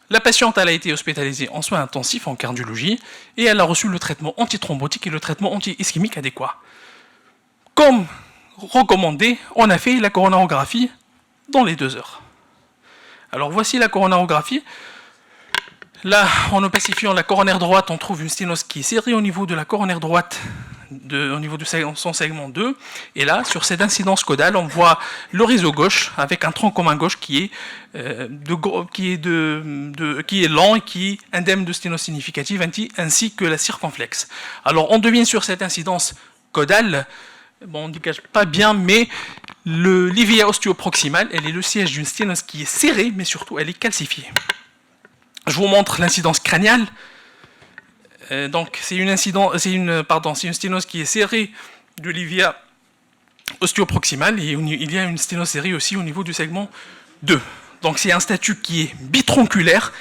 La patiente elle a été hospitalisée en soins intensifs en cardiologie et elle a reçu le traitement antithrombotique et le traitement anti-ischémique adéquat. Comme recommandé, on a fait la coronarographie dans les 2 heures. Alors voici la coronarographie. Là, en opacifiant la coronaire droite, on trouve une sténose qui est serrée au niveau de la coronaire droite, au niveau de son segment 2. Et là, sur cette incidence caudale, on voit le réseau gauche avec un tronc commun gauche qui est lent et qui est indemne de sténose significative, ainsi que la circonflexe. Alors, on devine sur cette incidence caudale, bon, on ne cache pas bien, mais l'ivia ostéoproximale, elle est le siège d'une sténose qui est serrée, mais surtout, elle est calcifiée. Je vous montre l'incidence crâniale. Donc, c'est une sténose qui est serrée de l'ivia ostéoproximale et il y a une sténose serrée aussi au niveau du segment 2. Donc, c'est un statut qui est bitronculaire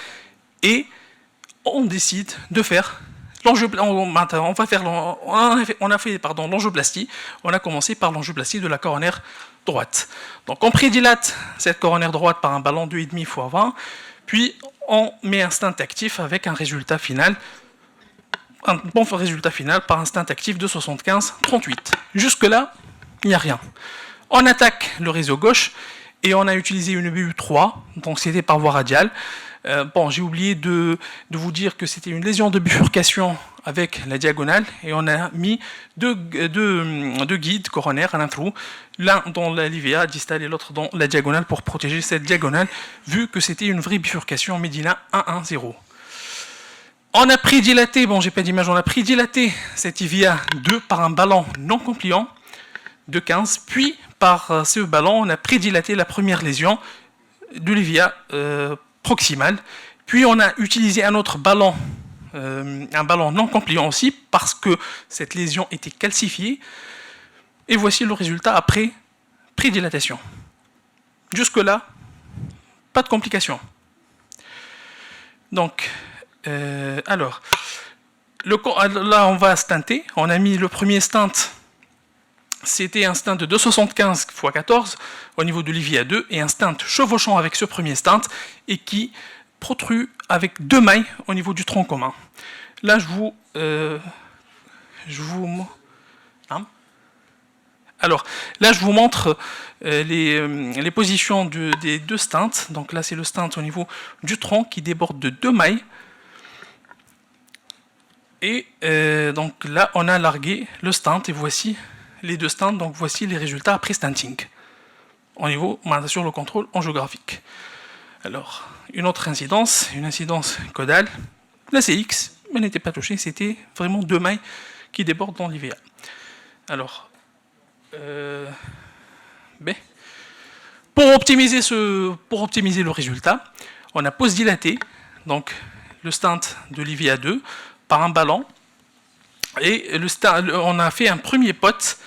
et on décide de faire l'angioplastie. On a commencé par l'angioplastie de la coronaire droite. Donc, on prédilate cette coronaire droite par un ballon 2,5 x 20, puis on met un stent actif avec un résultat final, un bon résultat final par un stent actif de 75-38. Jusque-là, il n'y a rien. On attaque le réseau gauche et on a utilisé une BU3, donc c'était par voie radiale. J'ai oublié de vous dire que c'était une lésion de bifurcation avec la diagonale et on a mis deux guides coronaires à l'introu, l'un dans la livea distale et l'autre dans la diagonale pour protéger cette diagonale, vu que c'était une vraie bifurcation Medina 1-1-0. On a prédilaté, j'ai pas d'image, on a prédilaté cette IVA 2 par un ballon non compliant de 15, puis par ce ballon, on a prédilaté la première lésion de l'IVA proximale, puis on a utilisé un autre ballon, un ballon non compliant aussi, parce que cette lésion était calcifiée, et voici le résultat après prédilatation. Jusque-là, pas de complications. Donc, là on va stenter, on a mis le premier stent, c'était un stent de 2,75 x 14 au niveau de l'IVA 2 et un stent chevauchant avec ce premier stent et qui protrude avec 2 mailles au niveau du tronc commun. Là, je vous montre les positions des 2 stents. Donc là, c'est le stent au niveau du tronc qui déborde de 2 mailles. Et donc là, on a largué le stent et voici les 2 stents. Donc voici les résultats après stenting au niveau sur le contrôle angiographique. Alors, une autre incidence, une incidence caudale. La CX, mais n'était pas touchée, c'était vraiment 2 mailles qui débordent dans l'IVA. Alors, pour optimiser le résultat, on a post-dilaté donc le stent de l'IVA 2 par un ballon et on a fait un premier pot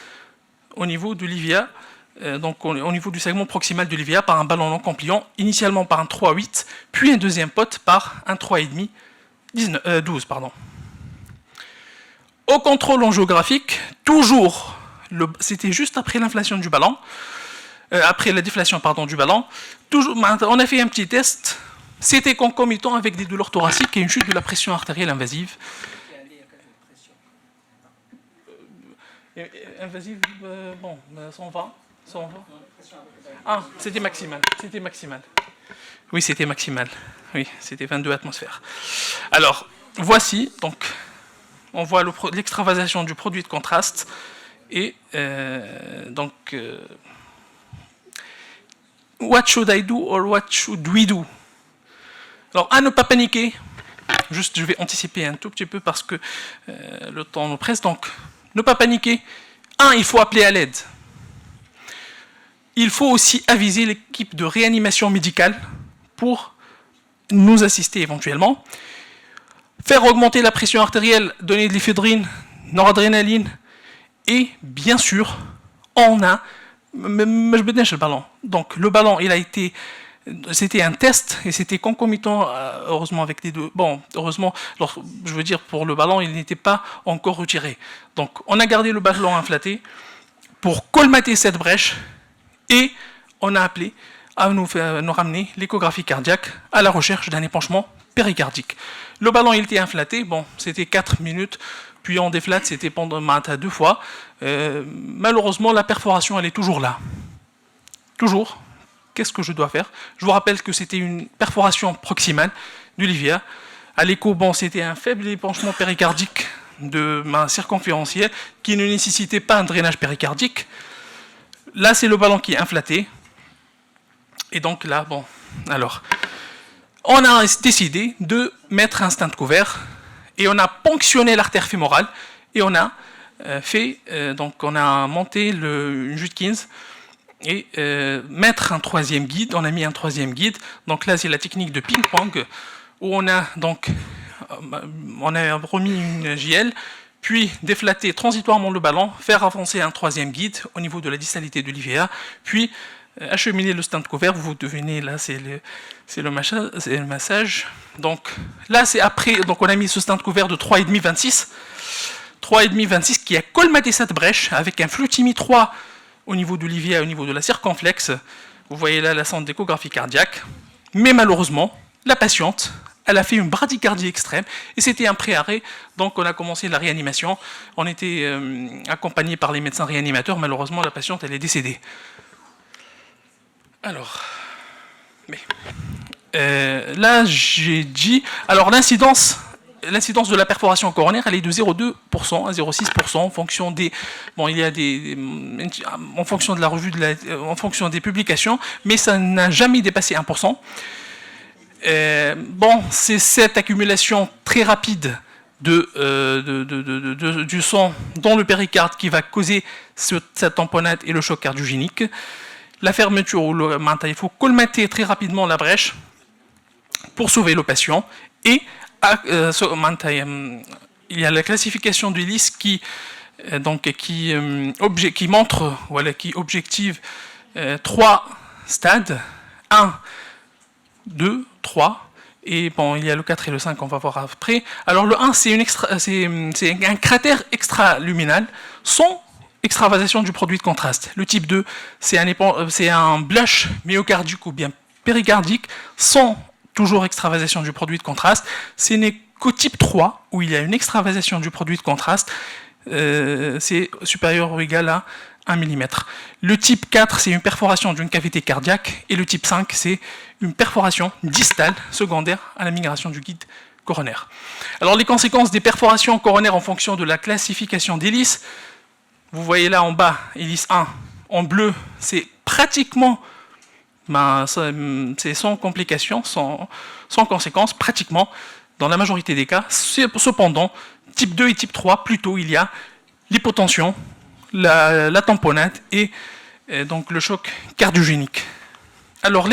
au niveau de l'IVA, donc au niveau du segment proximal de l'IVA par un ballon non compliant, initialement par un 3,8, puis un deuxième pot par un 3,5, 12. Au contrôle angiographique, toujours, c'était juste après l'inflation du ballon, après la déflation du ballon, toujours, on a fait un petit test, c'était concomitant avec des douleurs thoraciques et une chute de la pression artérielle invasive. Invasive, 120. Ah, c'était maximal. Oui, c'était maximal. Oui, c'était 22 atmosphères. Alors, voici, donc, on voit l'extravasation du produit de contraste et what should I do or what should we do? Alors, à ne pas paniquer. Juste, je vais anticiper un tout petit peu parce que le temps nous presse. Donc, ne pas paniquer. Il faut appeler à l'aide. Il faut aussi aviser l'équipe de réanimation médicale pour nous assister éventuellement. Faire augmenter la pression artérielle, donner de l'éphédrine, noradrénaline. Et bien sûr, on a... le ballon. Donc le ballon, il a été c'était un test et c'était concomitant, heureusement, avec les deux. Bon, heureusement, je veux dire, pour le ballon, il n'était pas encore retiré. Donc, on a gardé le ballon inflaté pour colmater cette brèche et on a appelé à nous ramener l'échographie cardiaque à la recherche d'un épanchement péricardique. Le ballon, il était inflaté, bon, c'était 4 minutes, puis on déflate, c'était pendant 2 fois. Malheureusement, la perforation, elle est toujours là. Toujours. Qu'est-ce que je dois faire? Je vous rappelle que c'était une perforation proximale du livia. À l'écho, bon, c'était un faible épanchement péricardique de ma circonférentielle qui ne nécessitait pas un drainage péricardique. Là, c'est le ballon qui est inflaté. Et donc là, bon, alors, on a décidé de mettre un stent couvert et on a ponctionné l'artère fémorale et on a donc on a monté une Judkins et mettre un 3e guide. On a mis un 3e guide. Donc là, c'est la technique de ping-pong où on a remis une JL, puis déflater transitoirement le ballon, faire avancer un 3e guide au niveau de la distalité de l'IVA, puis acheminer le stent couvert. Vous devinez, là, c'est le massage. Donc là, c'est après. Donc on a mis ce stent couvert de 3,5-26. 3,5-26 qui a colmaté cette brèche avec un Flutimi 3 au niveau de l'IVA, au niveau de la circonflexe. Vous voyez là la sonde d'échographie cardiaque. Mais malheureusement, la patiente, elle a fait une bradycardie extrême et c'était un pré-arrêt. Donc on a commencé la réanimation. On était accompagné par les médecins réanimateurs. Malheureusement, la patiente, elle est décédée. Alors, là, j'ai dit... Alors, l'incidence de la perforation coronaire, elle est de 0,2% à 0,6% en fonction des... Bon, il y a en fonction de la revue, en fonction des publications, mais ça n'a jamais dépassé 1%. Bon, c'est cette accumulation très rapide du sang dans le péricarde qui va causer cette tamponade et le choc cardiogénique. La fermeture, il faut colmater très rapidement la brèche pour sauver le patient. Et il y a la classification du LIS qui montre, voilà, qui objective 3 stades, 1, 2, 3, et bon, il y a le 4 et le 5, on va voir après. Alors le 1, c'est un cratère extraluminal sans extravasation du produit de contraste. Le type 2, c'est un blush myocardique ou bien péricardique sans toujours extravasation du produit de contraste. Ce n'est qu'au type 3 où il y a une extravasation du produit de contraste. C'est supérieur ou égal à 1 mm. Le type 4, c'est une perforation d'une cavité cardiaque. Et le type 5, c'est une perforation distale secondaire à la migration du guide coronaire. Alors les conséquences des perforations coronaires en fonction de la classification d'hélice, vous voyez là en bas, hélice 1, en bleu, c'est pratiquement, c'est sans complications, sans conséquences, pratiquement, dans la majorité des cas. Cependant, type 2 et type 3, plutôt, il y a l'hypotension, la tamponade et donc le choc cardiogénique. Alors,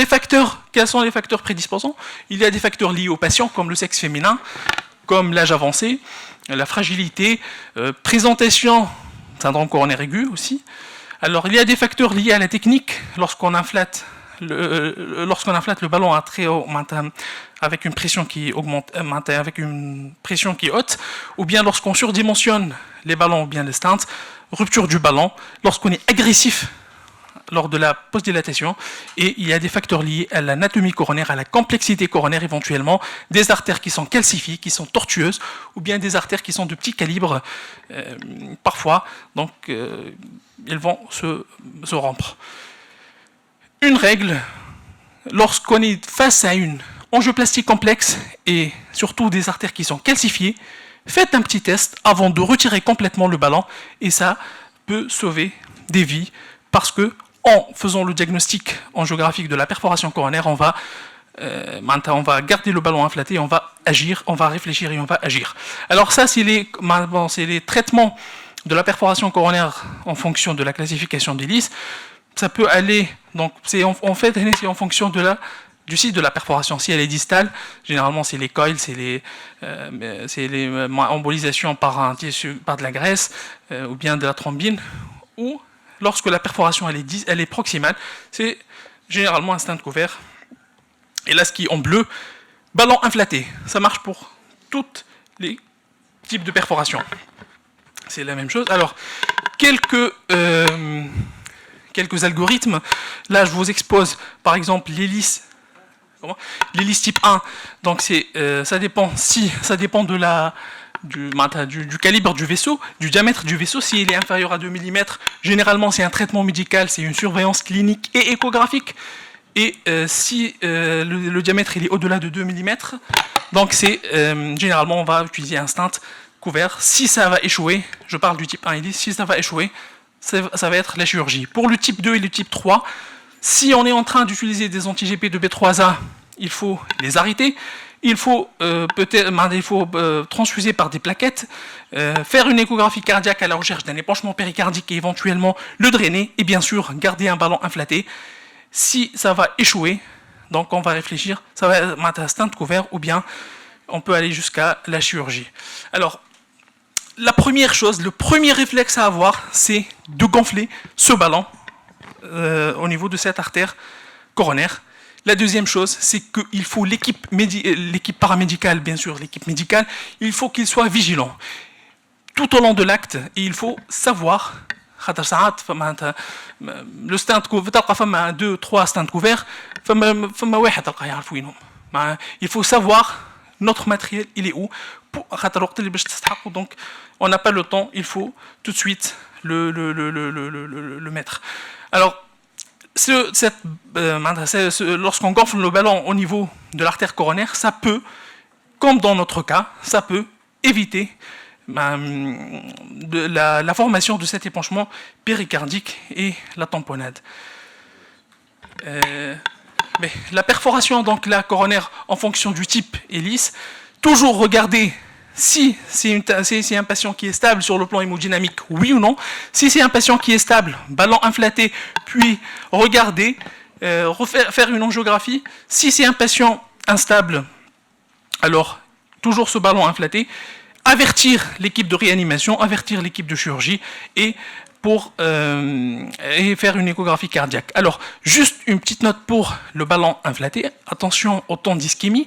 quels sont les facteurs prédisposants? Il y a des facteurs liés au patient, comme le sexe féminin, comme l'âge avancé, la fragilité, présentation, syndrome coronaire aigu aussi. Alors, il y a des facteurs liés à la technique. Lorsqu'on inflate le ballon à très haut, avec une pression qui augmente, avec une pression qui est haute, ou bien lorsqu'on surdimensionne les ballons ou bien les stents, rupture du ballon, lorsqu'on est agressif lors de la post-dilatation, et il y a des facteurs liés à l'anatomie coronaire, à la complexité coronaire éventuellement, des artères qui sont calcifiées, qui sont tortueuses, ou bien des artères qui sont de petit calibre, parfois, donc elles vont se rompre. Une règle, lorsqu'on est face à une angioplastie complexe, et surtout des artères qui sont calcifiées, faites un petit test avant de retirer complètement le ballon, et ça peut sauver des vies, parce que en faisant le diagnostic angiographique de la perforation coronaire, on va garder le ballon inflaté, on va agir, on va réfléchir et on va agir. Alors ça, c'est les traitements de la perforation coronaire en fonction de la classification d'hélice. Ça peut aller, donc c'est en fait en fonction du site de la perforation. Si elle est distale, généralement c'est les coils, c'est les embolisations par de la graisse ou bien de la thrombine, ou lorsque la perforation elle est proximale, c'est généralement un stent couvert Et là, ce qui est en bleu, ballon inflaté. Ça marche pour tous les types de perforations. C'est la même chose. Alors, quelques algorithmes. Là, je vous expose, par exemple, l'hélice. L'hélice type 1. Donc, ça dépend du calibre du vaisseau, du diamètre du vaisseau. S'il est inférieur à 2 mm, généralement, c'est un traitement médical, c'est une surveillance clinique et échographique. Et si le diamètre il est au-delà de 2 mm, donc généralement, on va utiliser un stent couvert. Si ça va échouer, je parle du type 1 hélice, si ça va échouer, ça va être la chirurgie. Pour le type 2 et le type 3, si on est en train d'utiliser des anti-GP de B3A, il faut les arrêter. Il faut transfuser par des plaquettes, faire une échographie cardiaque à la recherche d'un épanchement péricardique et éventuellement le drainer. Et bien sûr, garder un ballon inflaté. Si ça va échouer, donc on va réfléchir, ça va être un stent couvert ou bien on peut aller jusqu'à la chirurgie. Alors, la première chose, le premier réflexe à avoir, c'est de gonfler ce ballon au niveau de cette artère coronaire. La deuxième chose, c'est qu'il faut l'équipe paramédicale, bien sûr, l'équipe médicale, il faut qu'il soit vigilant. Tout au long de l'acte, et il faut savoir, le stent couvert, 2, 3 stents couverts, il faut savoir notre matériel, il est où. Donc, on n'a pas le temps, il faut tout de suite le mettre. Alors, lorsqu'on gonfle le ballon au niveau de l'artère coronaire, ça peut, comme dans notre cas, ça peut éviter la formation de cet épanchement péricardique et la tamponnade. Mais la perforation donc la coronaire en fonction du type hélice, toujours regarder si c'est un patient qui est stable sur le plan hémodynamique, oui ou non. Si c'est un patient qui est stable, ballon inflaté, puis regarder, faire une angiographie. Si c'est un patient instable, alors toujours ce ballon inflaté, avertir l'équipe de réanimation, avertir l'équipe de chirurgie et faire une échographie cardiaque. Alors, juste une petite note pour le ballon inflaté. Attention au temps d'ischémie.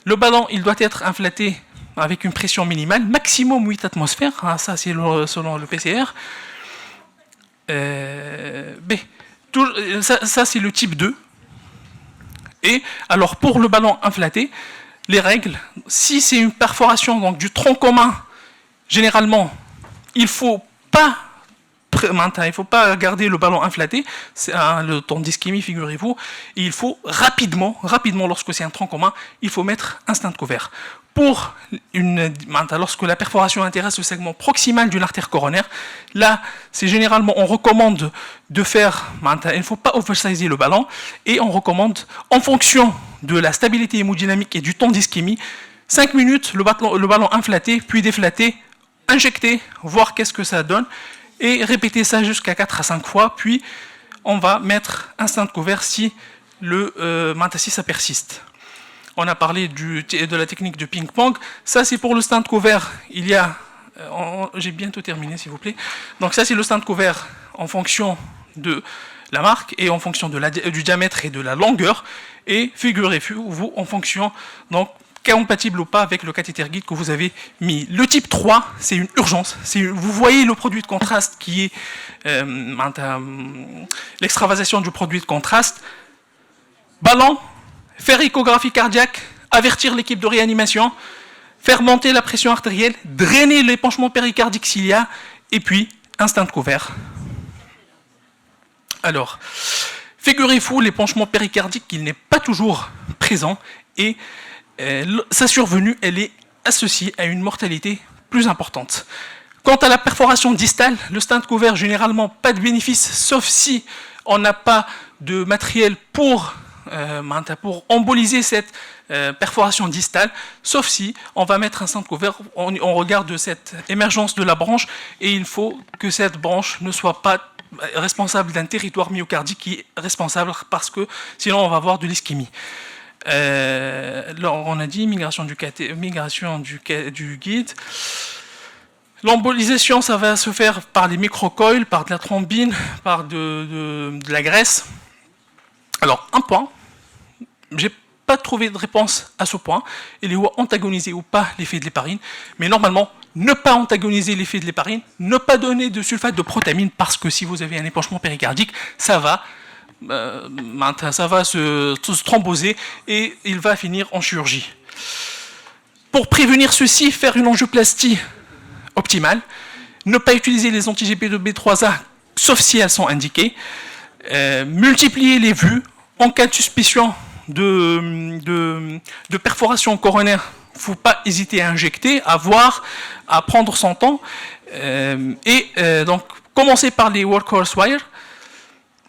Le ballon, il doit être inflaté avec une pression minimale, maximum 8 atmosphères, hein, ça c'est selon le PCR. Ça c'est le type 2. Et alors pour le ballon inflaté, les règles, si c'est une perforation donc, du tronc commun, généralement, il ne faut pas garder le ballon inflaté, c'est le temps d'ischémie, figurez-vous, et il faut rapidement, lorsque c'est un tronc commun, il faut mettre un stent couvert. Lorsque la perforation intéresse le segment proximal d'une artère coronaire, là, c'est généralement, on recommande de faire, il ne faut pas oversizer le ballon, et on recommande, en fonction de la stabilité hémodynamique et du temps d'ischémie, 5 minutes, le ballon inflaté, puis déflaté, injecté, voir qu'est-ce que ça donne, et répéter ça jusqu'à 4 à 5 fois, puis on va mettre un stent couvert si ça persiste. On a parlé de la technique de ping-pong. Ça, c'est pour le stent couvert. J'ai bientôt terminé, s'il vous plaît. Donc ça, c'est le stent couvert en fonction de la marque et en fonction du diamètre et de la longueur. Et figurez-vous, en fonction, donc, compatible ou pas avec le cathéter guide que vous avez mis. Le type 3, c'est une urgence. Vous voyez le produit de contraste qui est l'extravasation du produit de contraste. Ballon, faire échographie cardiaque, avertir l'équipe de réanimation, faire monter la pression artérielle, drainer l'épanchement péricardique s'il y a, et puis un stent couvert. Alors, figurez-vous, l'épanchement péricardique, il n'est pas toujours présent, et sa survenue, elle est associée à une mortalité plus importante. Quant à la perforation distale, le stent couvert, généralement, pas de bénéfice, sauf si on n'a pas de matériel pour emboliser cette perforation distale, sauf si on va mettre un stent couvert, on regarde cette émergence de la branche, et il faut que cette branche ne soit pas responsable d'un territoire myocardique qui est responsable, parce que sinon on va avoir de l'ischémie. Alors on a dit migration du guide. L'embolisation, ça va se faire par les microcoils, par de la thrombine, par de la graisse. Alors, un point, j'ai pas trouvé de réponse à ce point. Il est antagonisé ou pas l'effet de l'héparine. Mais normalement, ne pas antagoniser l'effet de l'héparine, ne pas donner de sulfate de protamine, parce que si vous avez un épanchement péricardique, ça va se thromboser et il va finir en chirurgie. Pour prévenir ceci, faire une angioplastie optimale, ne pas utiliser les anti-GP2B3A, sauf si elles sont indiquées, multiplier les vues en cas de suspicion de perforation coronaire. Il ne faut pas hésiter à injecter, à voir, à prendre son temps. Donc, commencer par les workhorse wires.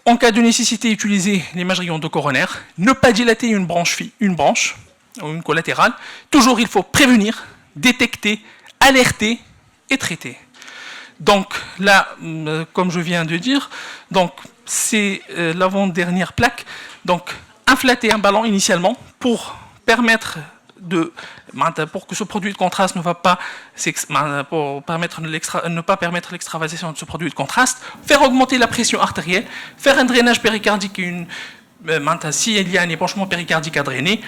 En cas de nécessité, utiliser l'imagerie endocoronaire. Ne pas dilater une branche ou une collatérale. Toujours, il faut prévenir, détecter, alerter et traiter. Donc là, comme je viens de dire, donc c'est l'avant-dernière plaque. Donc, inflater un ballon initialement pour permettre pour que ce produit de contraste ne va pas ne pas permettre l'extravasation de ce produit de contraste, faire augmenter la pression artérielle, faire un drainage péricardique s'il y a un épanchement péricardique à drainer,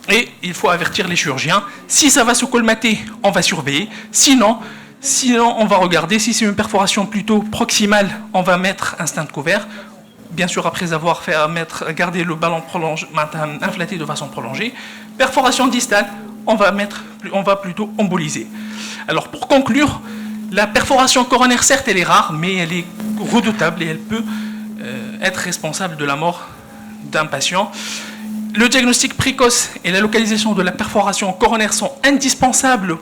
et il faut avertir les chirurgiens. Si ça va se colmater, on va surveiller. Sinon, on va regarder. Si c'est une perforation plutôt proximale, on va mettre un stent couvert. Bien sûr, après avoir garder le ballon inflaté de façon prolongée. Perforation distale, on va plutôt emboliser. Alors, pour conclure, la perforation coronaire, certes, elle est rare, mais elle est redoutable et elle peut être responsable de la mort d'un patient. Le diagnostic précoce et la localisation de la perforation coronaire sont indispensables.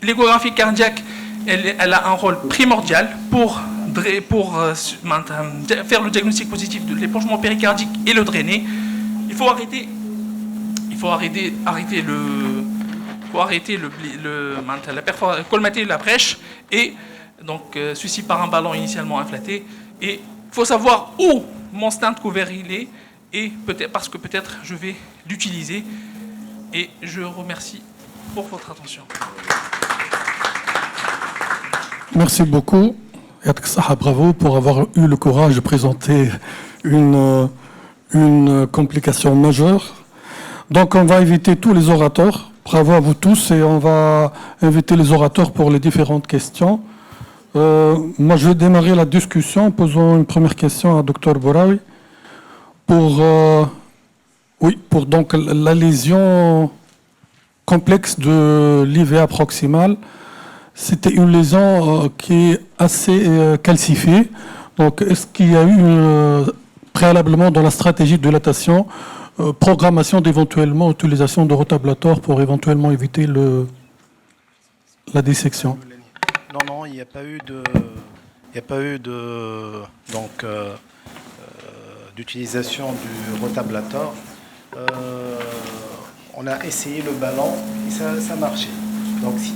L'échographie cardiaque, elle a un rôle primordial pour faire le diagnostic positif de l'épanchement péricardique et le drainer. Il faut colmater la brèche, et donc ceci par un ballon initialement inflaté. Et il faut savoir où mon stent couvert il est, et parce que peut-être je vais l'utiliser. Et je remercie pour votre attention. Merci beaucoup. Bravo pour avoir eu le courage de présenter une complication majeure. Donc on va inviter tous les orateurs. Bravo à vous tous, et on va inviter les orateurs pour les différentes questions. Moi, je vais démarrer la discussion en posant une première question à Dr Bouraoui pour donc la lésion complexe de l'IVA proximale. C'était une lésion qui est assez calcifiée. Donc, est-ce qu'il y a eu préalablement dans la stratégie de dilatation programmation d'éventuellement utilisation de rotablator pour éventuellement éviter la dissection? Non, il n'y a pas eu d'utilisation du rotablator. On a essayé le ballon et ça marchait. Donc si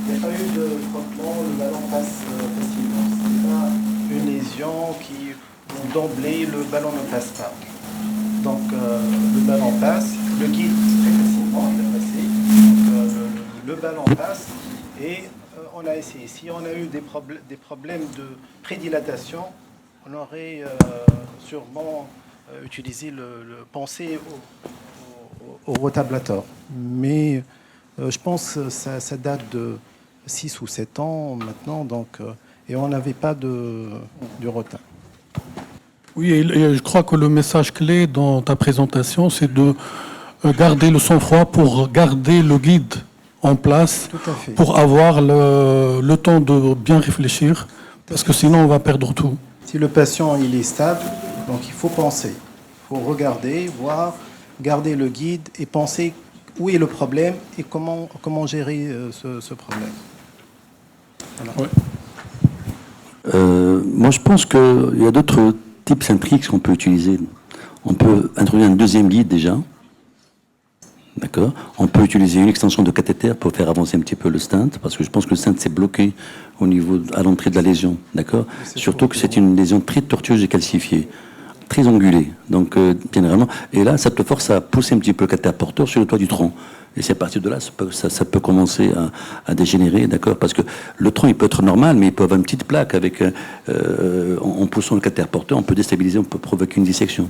il n'y a pas eu de frottement, le ballon passe facilement. Ce n'est pas une lésion qui, d'emblée, le ballon ne passe pas. Donc le ballon passe, le guide très facilement, il a passé. Donc le ballon passe et on a essayé. Si on a eu des problèmes de prédilatation, on aurait sûrement utilisé pensé au rotablator. Mais je pense que ça date de 6 ou 7 ans maintenant, donc, et on n'avait pas du rotin. Oui, et je crois que le message clé dans ta présentation, c'est de garder le sang-froid pour garder le guide en place, pour avoir le temps de bien réfléchir, parce que sinon on va perdre tout. Si le patient il est stable, donc il faut penser, il faut regarder, voir, garder le guide et penser où est le problème et comment gérer ce problème. Voilà. Ouais. Moi, je pense qu'il y a d'autres tips and tricks qu'on peut utiliser. On peut introduire un deuxième guide déjà. D'accord. On peut utiliser une extension de cathéter pour faire avancer un petit peu le stent, parce que je pense que le stent s'est bloqué à l'entrée de la lésion. D'accord. Surtout que c'est une lésion très tortueuse et calcifiée, très angulée. Donc, bien évidemment, et là, ça te force à pousser un petit peu le cathéter porteur sur le toit du tronc. Et c'est à partir de là, ça peut commencer à dégénérer, d'accord. Parce que le tronc, il peut être normal, mais il peut avoir une petite plaque avec, en poussant le cathéter porteur, on peut déstabiliser, on peut provoquer une dissection.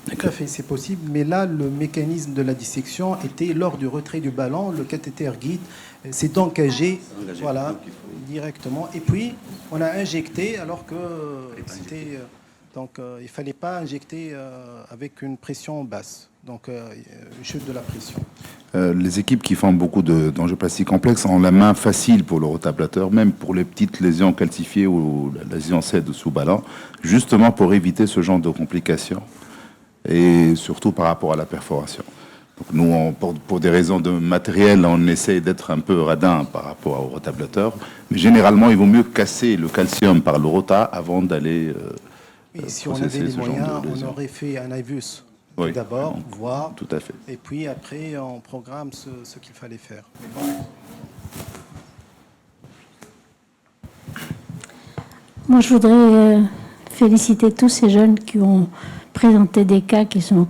Tout à fait, c'est possible. Mais là, le mécanisme de la dissection était lors du retrait du ballon, le cathéter guide s'est engagé, voilà, directement. Et puis, on a injecté alors que c'était... donc, il ne fallait pas injecter avec une pression basse. Donc, une chute de la pression. Les équipes qui font beaucoup d'angioplastie complexe ont la main facile pour le rotablateur, même pour les petites lésions calcifiées ou la lésion C sous ballon, justement pour éviter ce genre de complications et surtout par rapport à la perforation. Donc nous, pour des raisons de matériel, on essaie d'être un peu radin par rapport au rotablateur, mais généralement, il vaut mieux casser le calcium par le rota avant d'aller si on avait les moyens, on aurait fait un IVUS. Oui, d'abord, voir, tout à fait. Et puis après, on programme ce qu'il fallait faire. Moi, je voudrais féliciter tous ces jeunes qui ont présenté des cas qui sont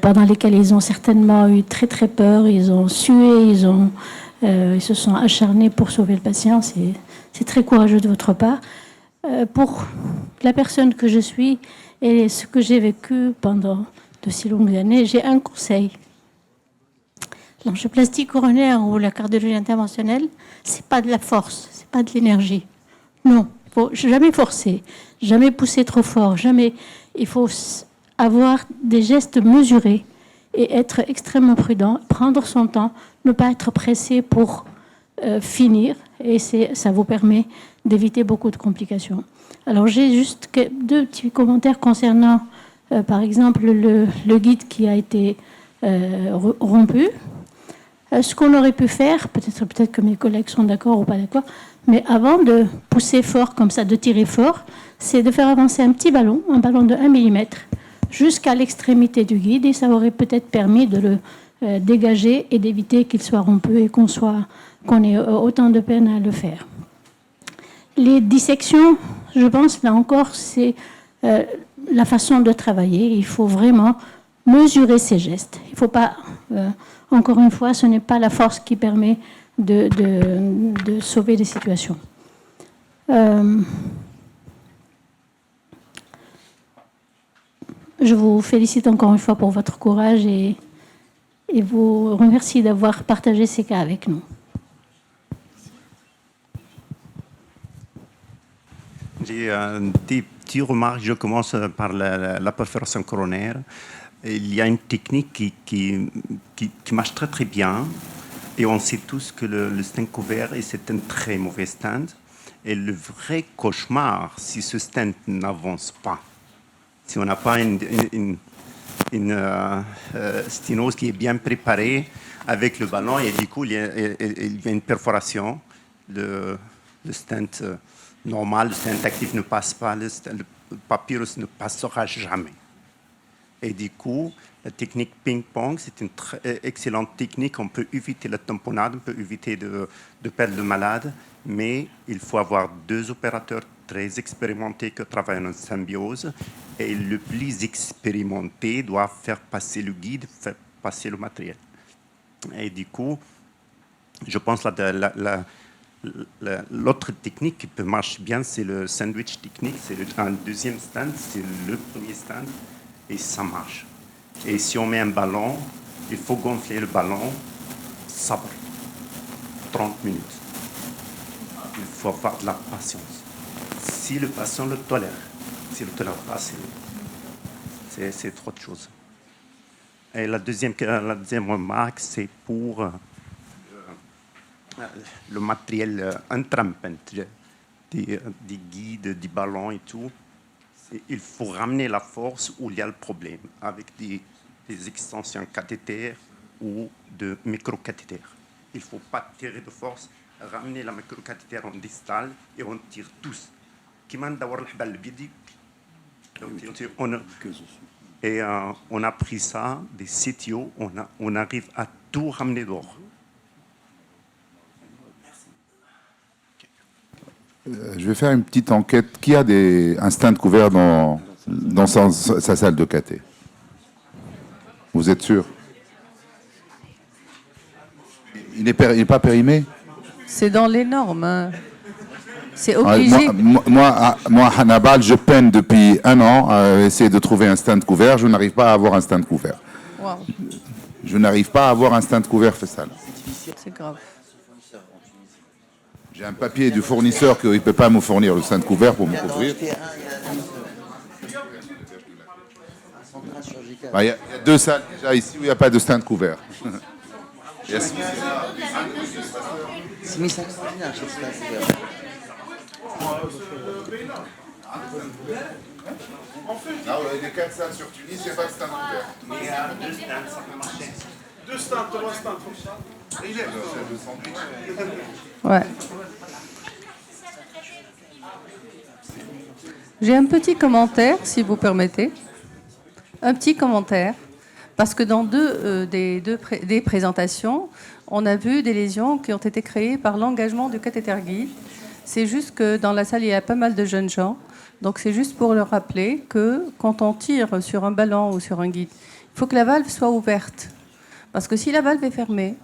pendant lesquels ils ont certainement eu très très peur, ils ont sué, ils se sont acharnés pour sauver le patient. C'est très courageux de votre part. Pour la personne que je suis et ce que j'ai vécu pendant de si longues années, j'ai un conseil. L'angioplastie coronaire ou la cardiologie interventionnelle, c'est pas de la force, c'est pas de l'énergie. Non, il faut jamais forcer, jamais pousser trop fort, jamais. Il faut avoir des gestes mesurés et être extrêmement prudent, prendre son temps, ne pas être pressé pour finir, et ça vous permet d'éviter beaucoup de complications. Alors j'ai juste deux petits commentaires concernant, par exemple, le guide qui a été rompu. Ce qu'on aurait pu faire, peut-être que mes collègues sont d'accord ou pas d'accord, mais avant de pousser fort comme ça, de tirer fort, c'est de faire avancer un petit ballon, un ballon de 1 mm, jusqu'à l'extrémité du guide, et ça aurait peut-être permis de le dégager et d'éviter qu'il soit rompu et qu'on ait autant de peine à le faire. Les dissections, je pense, là encore, c'est la façon de travailler. Il faut vraiment mesurer ses gestes. Il ne faut pas, encore une fois, ce n'est pas la force qui permet de sauver des situations. Je vous félicite encore une fois pour votre courage et vous remercie d'avoir partagé ces cas avec nous. J'ai des petites remarques. Je commence par la perforation coronaire. Il y a une technique qui marche très très bien. Et on sait tous que le stent couvert, c'est un très mauvais stent. Et le vrai cauchemar, si ce stent n'avance pas, si on n'a pas une sténose qui est bien préparée avec le ballon, et du coup, il y a une perforation, le stent normal, le stent actif ne passe pas, le papyrus ne passera jamais. Et du coup, la technique ping-pong, c'est une excellente technique. On peut éviter la tamponnade, on peut éviter de perdre le malade, mais il faut avoir 2 opérateurs très expérimentés qui travaillent en symbiose. Et le plus expérimenté doit faire passer le guide, faire passer le matériel. Et du coup, je pense que l'autre technique qui peut marcher bien, c'est le sandwich technique. C'est un deuxième stand, c'est le premier stand, et ça marche. Et si on met un ballon, il faut gonfler le ballon, sabre, 30 minutes. Il faut avoir de la patience. Si le patient le tolère, s'il ne le tolère pas, c'est trop de choses. Et la deuxième remarque, c'est pour le matériel entrampant, des guides, des ballons et tout. Il faut ramener la force où il y a le problème, avec des extensions cathétères ou de microcathétères. Il ne faut pas tirer de force, ramener la microcathétère en distal et on tire tous. Et on a pris ça des CTO, on arrive à tout ramener dehors. Je vais faire une petite enquête. Qui a un stent couvert dans sa salle de cathé? Vous êtes sûr? Il n'est pas périmé? C'est dans les normes. Hein. C'est obligé. Moi, Hannibal, je peine depuis 1 an à essayer de trouver un stand couvert. Je n'arrive pas à avoir un stand couvert. Wow. Je n'arrive pas à avoir un stand couvert, Faisal. C'est grave. J'ai un papier du fournisseur qu'il ne peut pas me fournir le stand couvert pour me couvrir. Il y a 2 salles déjà ici où il n'y a pas de stand couvert. C'est mis extraordinaire chez ce stand couvert. Ah ouais, les 4 salles sur Tunis, il n'y a pas de stand couvert. Mais il y a 2 stands, ça peut marcher. 2 stands, 3 stands, comme ça. Ouais. J'ai un petit commentaire, si vous permettez. Un petit commentaire. Parce que dans des présentations, on a vu des lésions qui ont été créées par l'engagement du cathéter guide. C'est juste que dans la salle, il y a pas mal de jeunes gens. Donc c'est juste pour leur rappeler que quand on tire sur un ballon ou sur un guide, il faut que la valve soit ouverte. Parce que si la valve est fermée,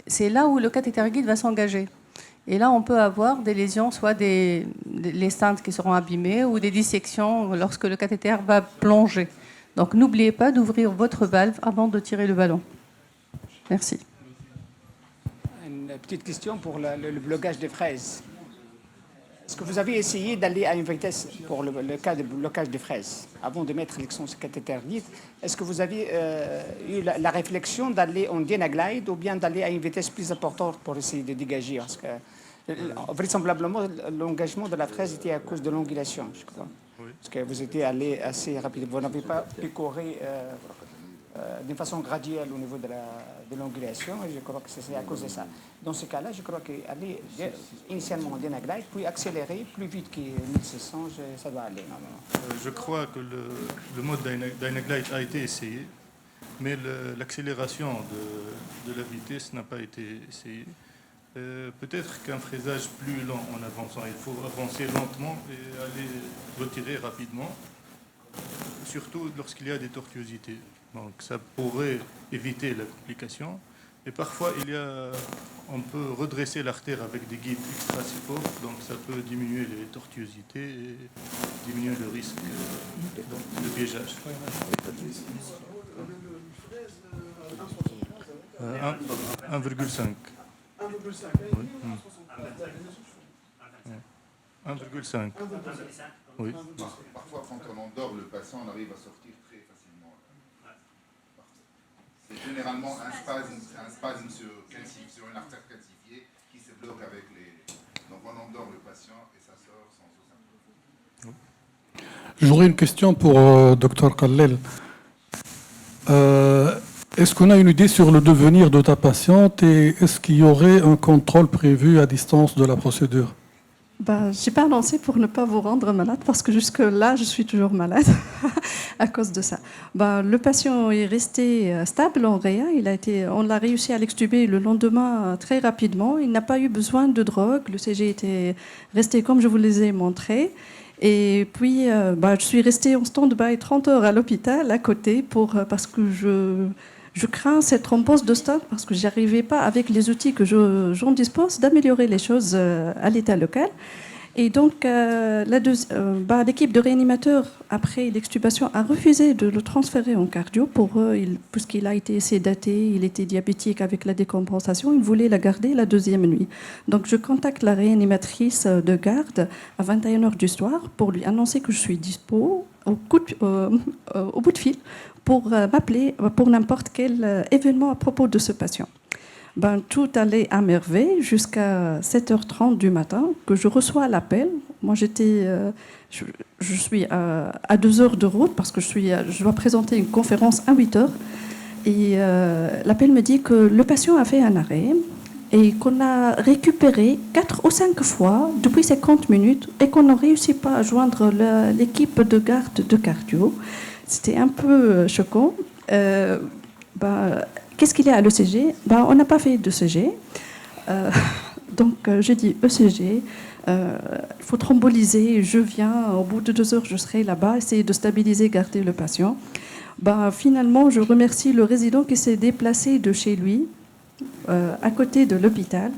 c'est là où le cathéter guide va s'engager. Et là, on peut avoir des lésions, soit les stents qui seront abîmés ou des dissections lorsque le cathéter va plonger. Donc n'oubliez pas d'ouvrir votre valve avant de tirer le ballon. Merci. Une petite question pour le blocage des fraises. Est-ce que vous avez essayé d'aller à une vitesse pour le cas de blocage des fraises avant de mettre l'extension cathéter guide? Est-ce que vous avez eu la réflexion d'aller en Dynaglide ou bien d'aller à une vitesse plus importante pour essayer de dégager? Parce que vraisemblablement, l'engagement de la fraise était à cause de l'angulation, je crois. Oui. Parce que vous étiez allé assez rapidement. Vous n'avez pas picoré d'une façon graduelle au niveau de l'angulation, et je crois que c'est à cause de ça. Dans ce cas-là, je crois qu'aller initialement en Dynaglide, puis accélérer plus vite que 1600, ça doit aller. Je crois que le mode Dynaglide a été essayé, mais l'accélération de la vitesse n'a pas été essayée. Peut-être qu'un fraisage plus lent en avançant, il faut avancer lentement et aller retirer rapidement, surtout lorsqu'il y a des tortuosités. Donc ça pourrait éviter la complication. Et parfois, on peut redresser l'artère avec des guides extra-support, donc ça peut diminuer les tortuosités et diminuer le risque de piégeage. 1,5. 1,5. Oui. Parfois, quand on endort le patient, on arrive à sortir très facilement. C'est généralement un spasme sur une artère calcifiée qui se bloque avec les... Donc on endort le patient et ça sort sans aucun problème. J'aurais une question pour Dr Khalel. Est-ce qu'on a une idée sur le devenir de ta patiente et est-ce qu'il y aurait un contrôle prévu à distance de la procédure? Je n'ai pas lancé pour ne pas vous rendre malade parce que jusque-là, je suis toujours malade à cause de ça. Le patient est resté stable en réa. On l'a réussi à l'extuber le lendemain très rapidement. Il n'a pas eu besoin de drogue. Le CG était resté comme je vous les ai montrés. Et puis, je suis restée en stand-by 30 heures à l'hôpital à côté parce que je crains cette thrombose de stade parce que je n'arrivais pas, avec les outils que j'en dispose, d'améliorer les choses à l'état local. Et donc, l'équipe de réanimateurs, après l'extubation, a refusé de le transférer en cardio. Pour eux, puisqu'il a été sédaté, il était diabétique avec la décompensation, ils voulaient la garder la deuxième nuit. Donc, je contacte la réanimatrice de garde à 21h du soir pour lui annoncer que je suis dispo au bout de fil pour m'appeler pour n'importe quel événement à propos de ce patient. Tout allait à merveille jusqu'à 7h30 du matin que je reçois l'appel. Moi, je suis à 2 heures de route parce que je dois présenter une conférence à 8h. Et l'appel me dit que le patient a fait un arrêt et qu'on a récupéré 4 ou 5 fois depuis 50 minutes et qu'on n'a réussi pas à joindre l'équipe de garde de cardio. C'était un peu choquant. Qu'est-ce qu'il y a à l'ECG? On n'a pas fait d'ECG. Donc, j'ai dit ECG. Il faut thromboliser. Je viens. Au bout de 2 heures, je serai là-bas, essayer de stabiliser, garder le patient. Finalement, je remercie le résident qui s'est déplacé de chez lui, à côté de l'hôpital,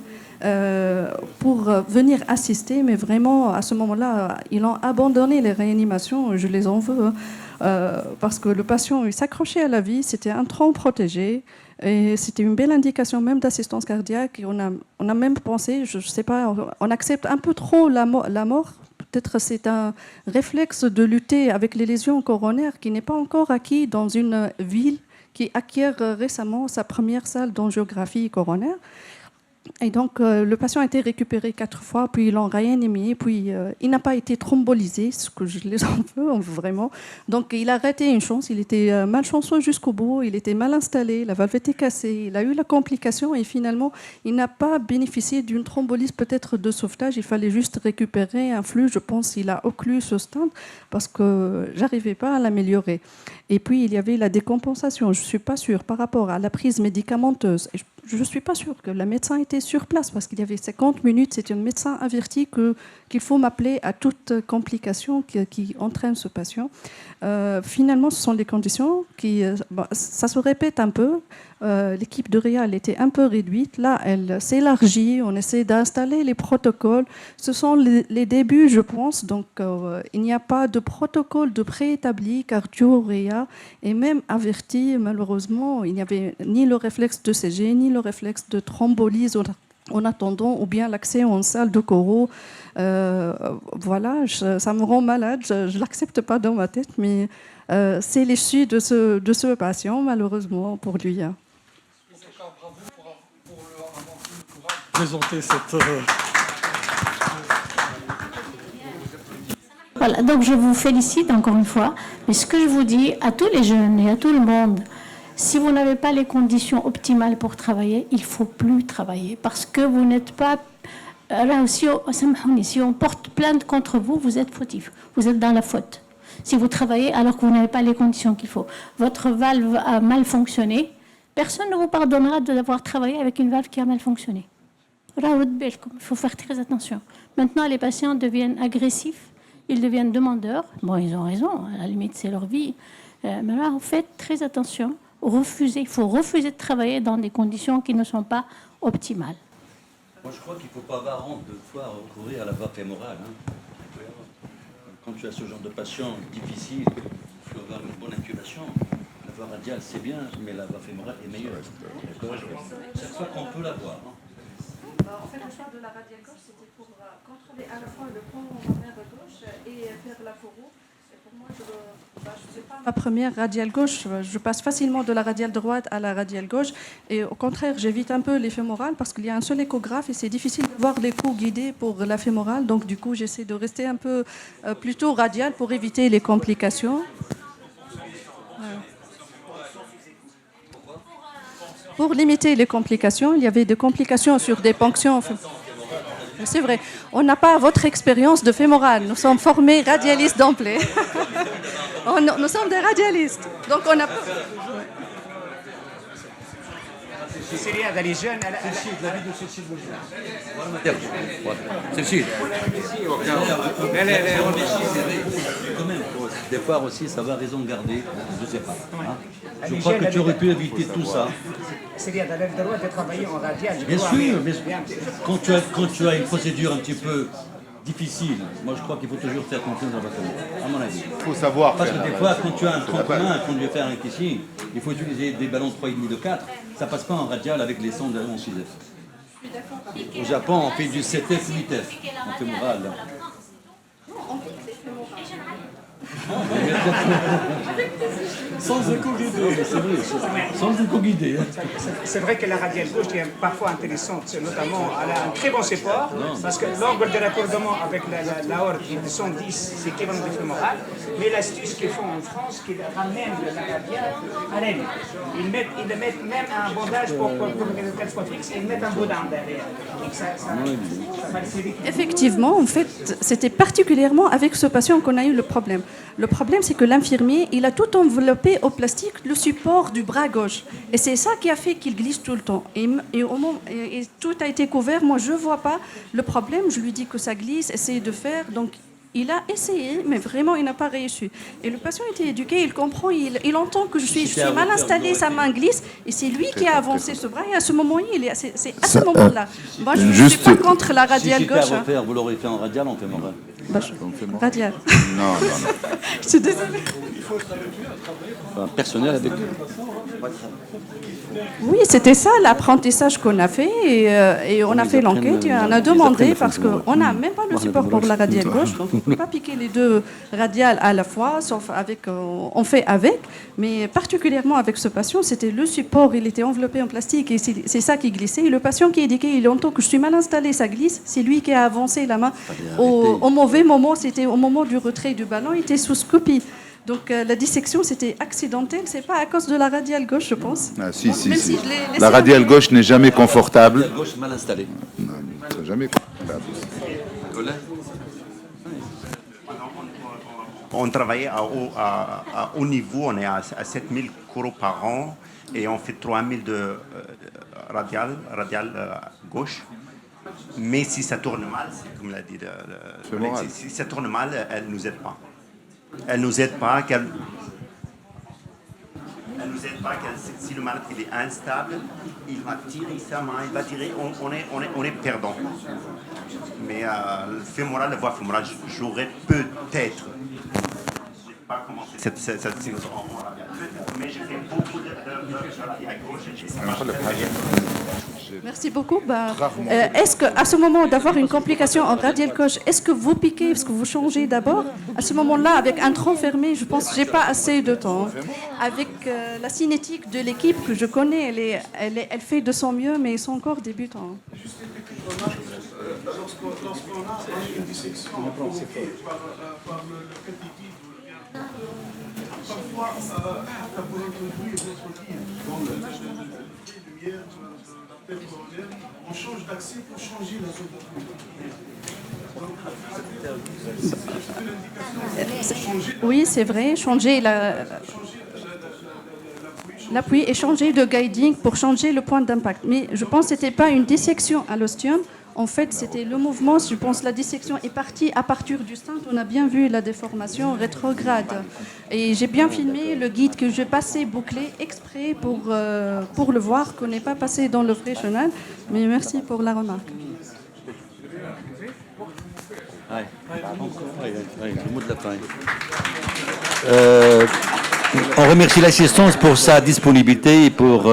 pour venir assister, mais vraiment, à ce moment-là, ils ont abandonné les réanimations, je les en veux, parce que le patient, il s'accrochait à la vie, c'était un tronc protégé, et c'était une belle indication même d'assistance cardiaque, et on a même pensé, je ne sais pas, on accepte un peu trop la mort. Peut-être c'est un réflexe de lutter avec les lésions coronaires qui n'est pas encore acquis dans une ville qui acquiert récemment sa première salle d'angiographie coronaire. Et donc, le patient a été récupéré 4 fois, puis ils l'ont réanimé, puis il n'a pas été thrombolysé, ce que je les en veux, vraiment. Donc, il a raté une chance, il était malchanceux jusqu'au bout, il était mal installé, la valve était cassée, il a eu la complication et finalement, il n'a pas bénéficié d'une thrombolyse peut-être de sauvetage, il fallait juste récupérer un flux, je pense qu'il a occlu ce stent parce que j'arrivais pas à l'améliorer. Et puis, il y avait la décompensation, je ne suis pas sûre, par rapport à la prise médicamenteuse. Je ne suis pas sûre que le médecin était sur place parce qu'il y avait 50 minutes. C'est un médecin averti qu'il faut m'appeler à toute complication qui entraîne ce patient. Finalement, ce sont les conditions qui... ça se répète un peu. L'équipe de Réal était un peu réduite. Là, elle s'élargit. On essaie d'installer les protocoles. Ce sont les débuts, je pense. Donc, il n'y a pas de protocole de préétabli cardio-réa. Et même averti, malheureusement, il n'y avait ni le réflexe de CG, ni le réflexe de thrombolyse en attendant, ou bien l'accès en salle de choro. Voilà, ça me rend malade. Je ne l'accepte pas dans ma tête, mais c'est l'issue de ce patient, malheureusement, pour lui. Présenter cette... Voilà, donc je vous félicite encore une fois. Mais ce que je vous dis à tous les jeunes et à tout le monde, si vous n'avez pas les conditions optimales pour travailler, il ne faut plus travailler parce que vous n'êtes pas... Là aussi, si on porte plainte contre vous, vous êtes fautif. Vous êtes dans la faute. Si vous travaillez alors que vous n'avez pas les conditions qu'il faut. Votre valve a mal fonctionné. Personne ne vous pardonnera d'avoir travaillé avec une valve qui a mal fonctionné. Il faut faire très attention. Maintenant, les patients deviennent agressifs. Ils deviennent demandeurs. Bon, ils ont raison. À la limite, c'est leur vie. Mais là, faites très attention. Il faut refuser de travailler dans des conditions qui ne sont pas optimales. Moi, je crois qu'il ne faut pas avoir honte de pouvoir recourir à la voie fémorale. Quand tu as ce genre de patient difficile, il faut avoir une bonne incubation. La voie radiale, c'est bien, mais la voie fémorale est meilleure. Chaque fois qu'on peut l'avoir. En fait, le choix de la radiale gauche, c'était pour contrôler à la fois le pont mammaire gauche et faire la foro. Et pour moi, je ne sais pas ma première radiale gauche. Je passe facilement de la radiale droite à la radiale gauche. Et au contraire, j'évite un peu les fémorales parce qu'il y a un seul échographe et c'est difficile de voir les coups guidés pour la fémorale. Donc, du coup, j'essaie de rester un peu plutôt radiale pour éviter les complications. Pour limiter les complications, il y avait des complications sur des ponctions. C'est vrai, on n'a pas votre expérience de fémorale. Nous sommes formés radialistes d'emblée. Nous sommes des radialistes. Donc on a... Des fois aussi, ça va raison garder. Je ne sais pas. Je crois que tu aurais pu éviter tout ça. C'est-à-dire, tu as le droit de travailler en radial. Bien sûr, mais quand tu as une procédure un petit peu difficile, moi je crois qu'il faut toujours faire confiance dans votre famille, à mon avis. Il faut savoir. Parce que des fois, quand tu as un tronc commun, quand tu veux faire un kissing, il faut utiliser des ballons 3,5 de 4. Ça passe pas en radial avec les sondes en 6F. Au Japon, on fait du 7F, 8F, en fémoral. Sans écho guidé, c'est vrai. Sans écho guidé. C'est vrai que la radiale gauche est parfois intéressante, notamment elle a un très bon support, parce que l'angle de raccordement avec l'aorte est de 110, c'est équivalent du fémoral, mais l'astuce qu'ils font en France, qu'ils ramènent la radiale à l'aile. Ils mettent même un bandage pour qu'elle soit fixe, ils mettent un boudin derrière. Donc ça facilite. Effectivement, en fait, c'était particulièrement avec ce patient qu'on a eu le problème. Le problème, c'est que l'infirmier, il a tout enveloppé au plastique le support du bras gauche. Et c'est ça qui a fait qu'il glisse tout le temps. Et tout a été couvert. Moi, je ne vois pas le problème. Je lui dis que ça glisse, essaye de faire. Donc, Il a essayé, mais vraiment, il n'a pas réussi. Et le patient était éduqué, il comprend, il entend que je suis mal installée, sa main glisse, et c'est lui qui a avancé ce bras, et à ce moment-là, c'est à ce moment-là. Moi, je ne suis pas contre la radiale gauche. Vous l'aurez fait en radial, on fait en radial. Radial. Non. Je suis désolée. Personnel avec... Oui, c'était ça l'apprentissage qu'on a fait et on a fait l'enquête et on a demandé parce qu'on n'a même pas le support pour la radiale gauche, donc on ne peut pas piquer les deux radiales à la fois, sauf avec, on fait avec, mais particulièrement avec ce patient, c'était le support, il était enveloppé en plastique et c'est ça qui glissait. Et le patient qui est éduqué, il entend que je suis mal installée, ça glisse, c'est lui qui a avancé la main. Au mauvais moment, c'était au moment du retrait du ballon, il était sous scopie. Donc la dissection, c'était accidentel, c'est pas à cause de la radiale gauche, je pense. Ah, si. je l'ai laissé La radiale gauche n'est jamais confortable. La gauche mal installée. Non, jamais confortable. On travaillait à haut niveau, on est à 7000 euros par an et on fait 3000 de radial gauche. Mais si ça tourne mal, comme l'a dit le collègue, si ça tourne mal, elle ne nous aide pas. Elle ne nous aide pas, si le malade il est instable, il va tirer sa main, il va tirer, on est perdant. Mais le fémoral, la voie fémorale, j'aurais peut-être, je n'ai pas commencé cette séance en radial, mais j'ai fait beaucoup de radial gauche. Merci beaucoup. Est-ce qu'à ce moment d'avoir une complication en radial gauche, est-ce que vous piquez, est-ce que vous changez d'abord? À ce moment-là, avec un tronc fermé, je pense que je n'ai pas assez de temps. Avec la cinétique de l'équipe que je connais, elle fait de son mieux, mais ils sont encore débutants. Lorsqu'on a une dissection provoquée par le catétique, parfois ça peut introduire d'autres livres, dans le lumière, la perte coronaire, on change d'accès pour changer la zone d'appui. Oui, c'est vrai, changer l'appui et changer de guiding pour changer le point d'impact. Mais je pense que ce n'était pas une dissection à l'ostium. En fait, c'était le mouvement. Je pense que la dissection est partie à partir du stent. On a bien vu la déformation rétrograde. Et j'ai bien filmé le guide que j'ai passé bouclé exprès pour le voir, qu'on n'est pas passé dans le fractional. Mais merci pour la remarque. Le mot de la fin. On remercie l'assistance pour sa disponibilité et pour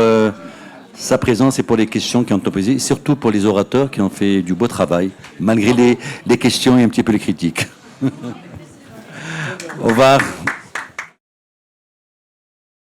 sa présence et pour les questions qui ont été posées, surtout pour les orateurs qui ont fait du beau travail, malgré les questions et un petit peu les critiques. Au revoir.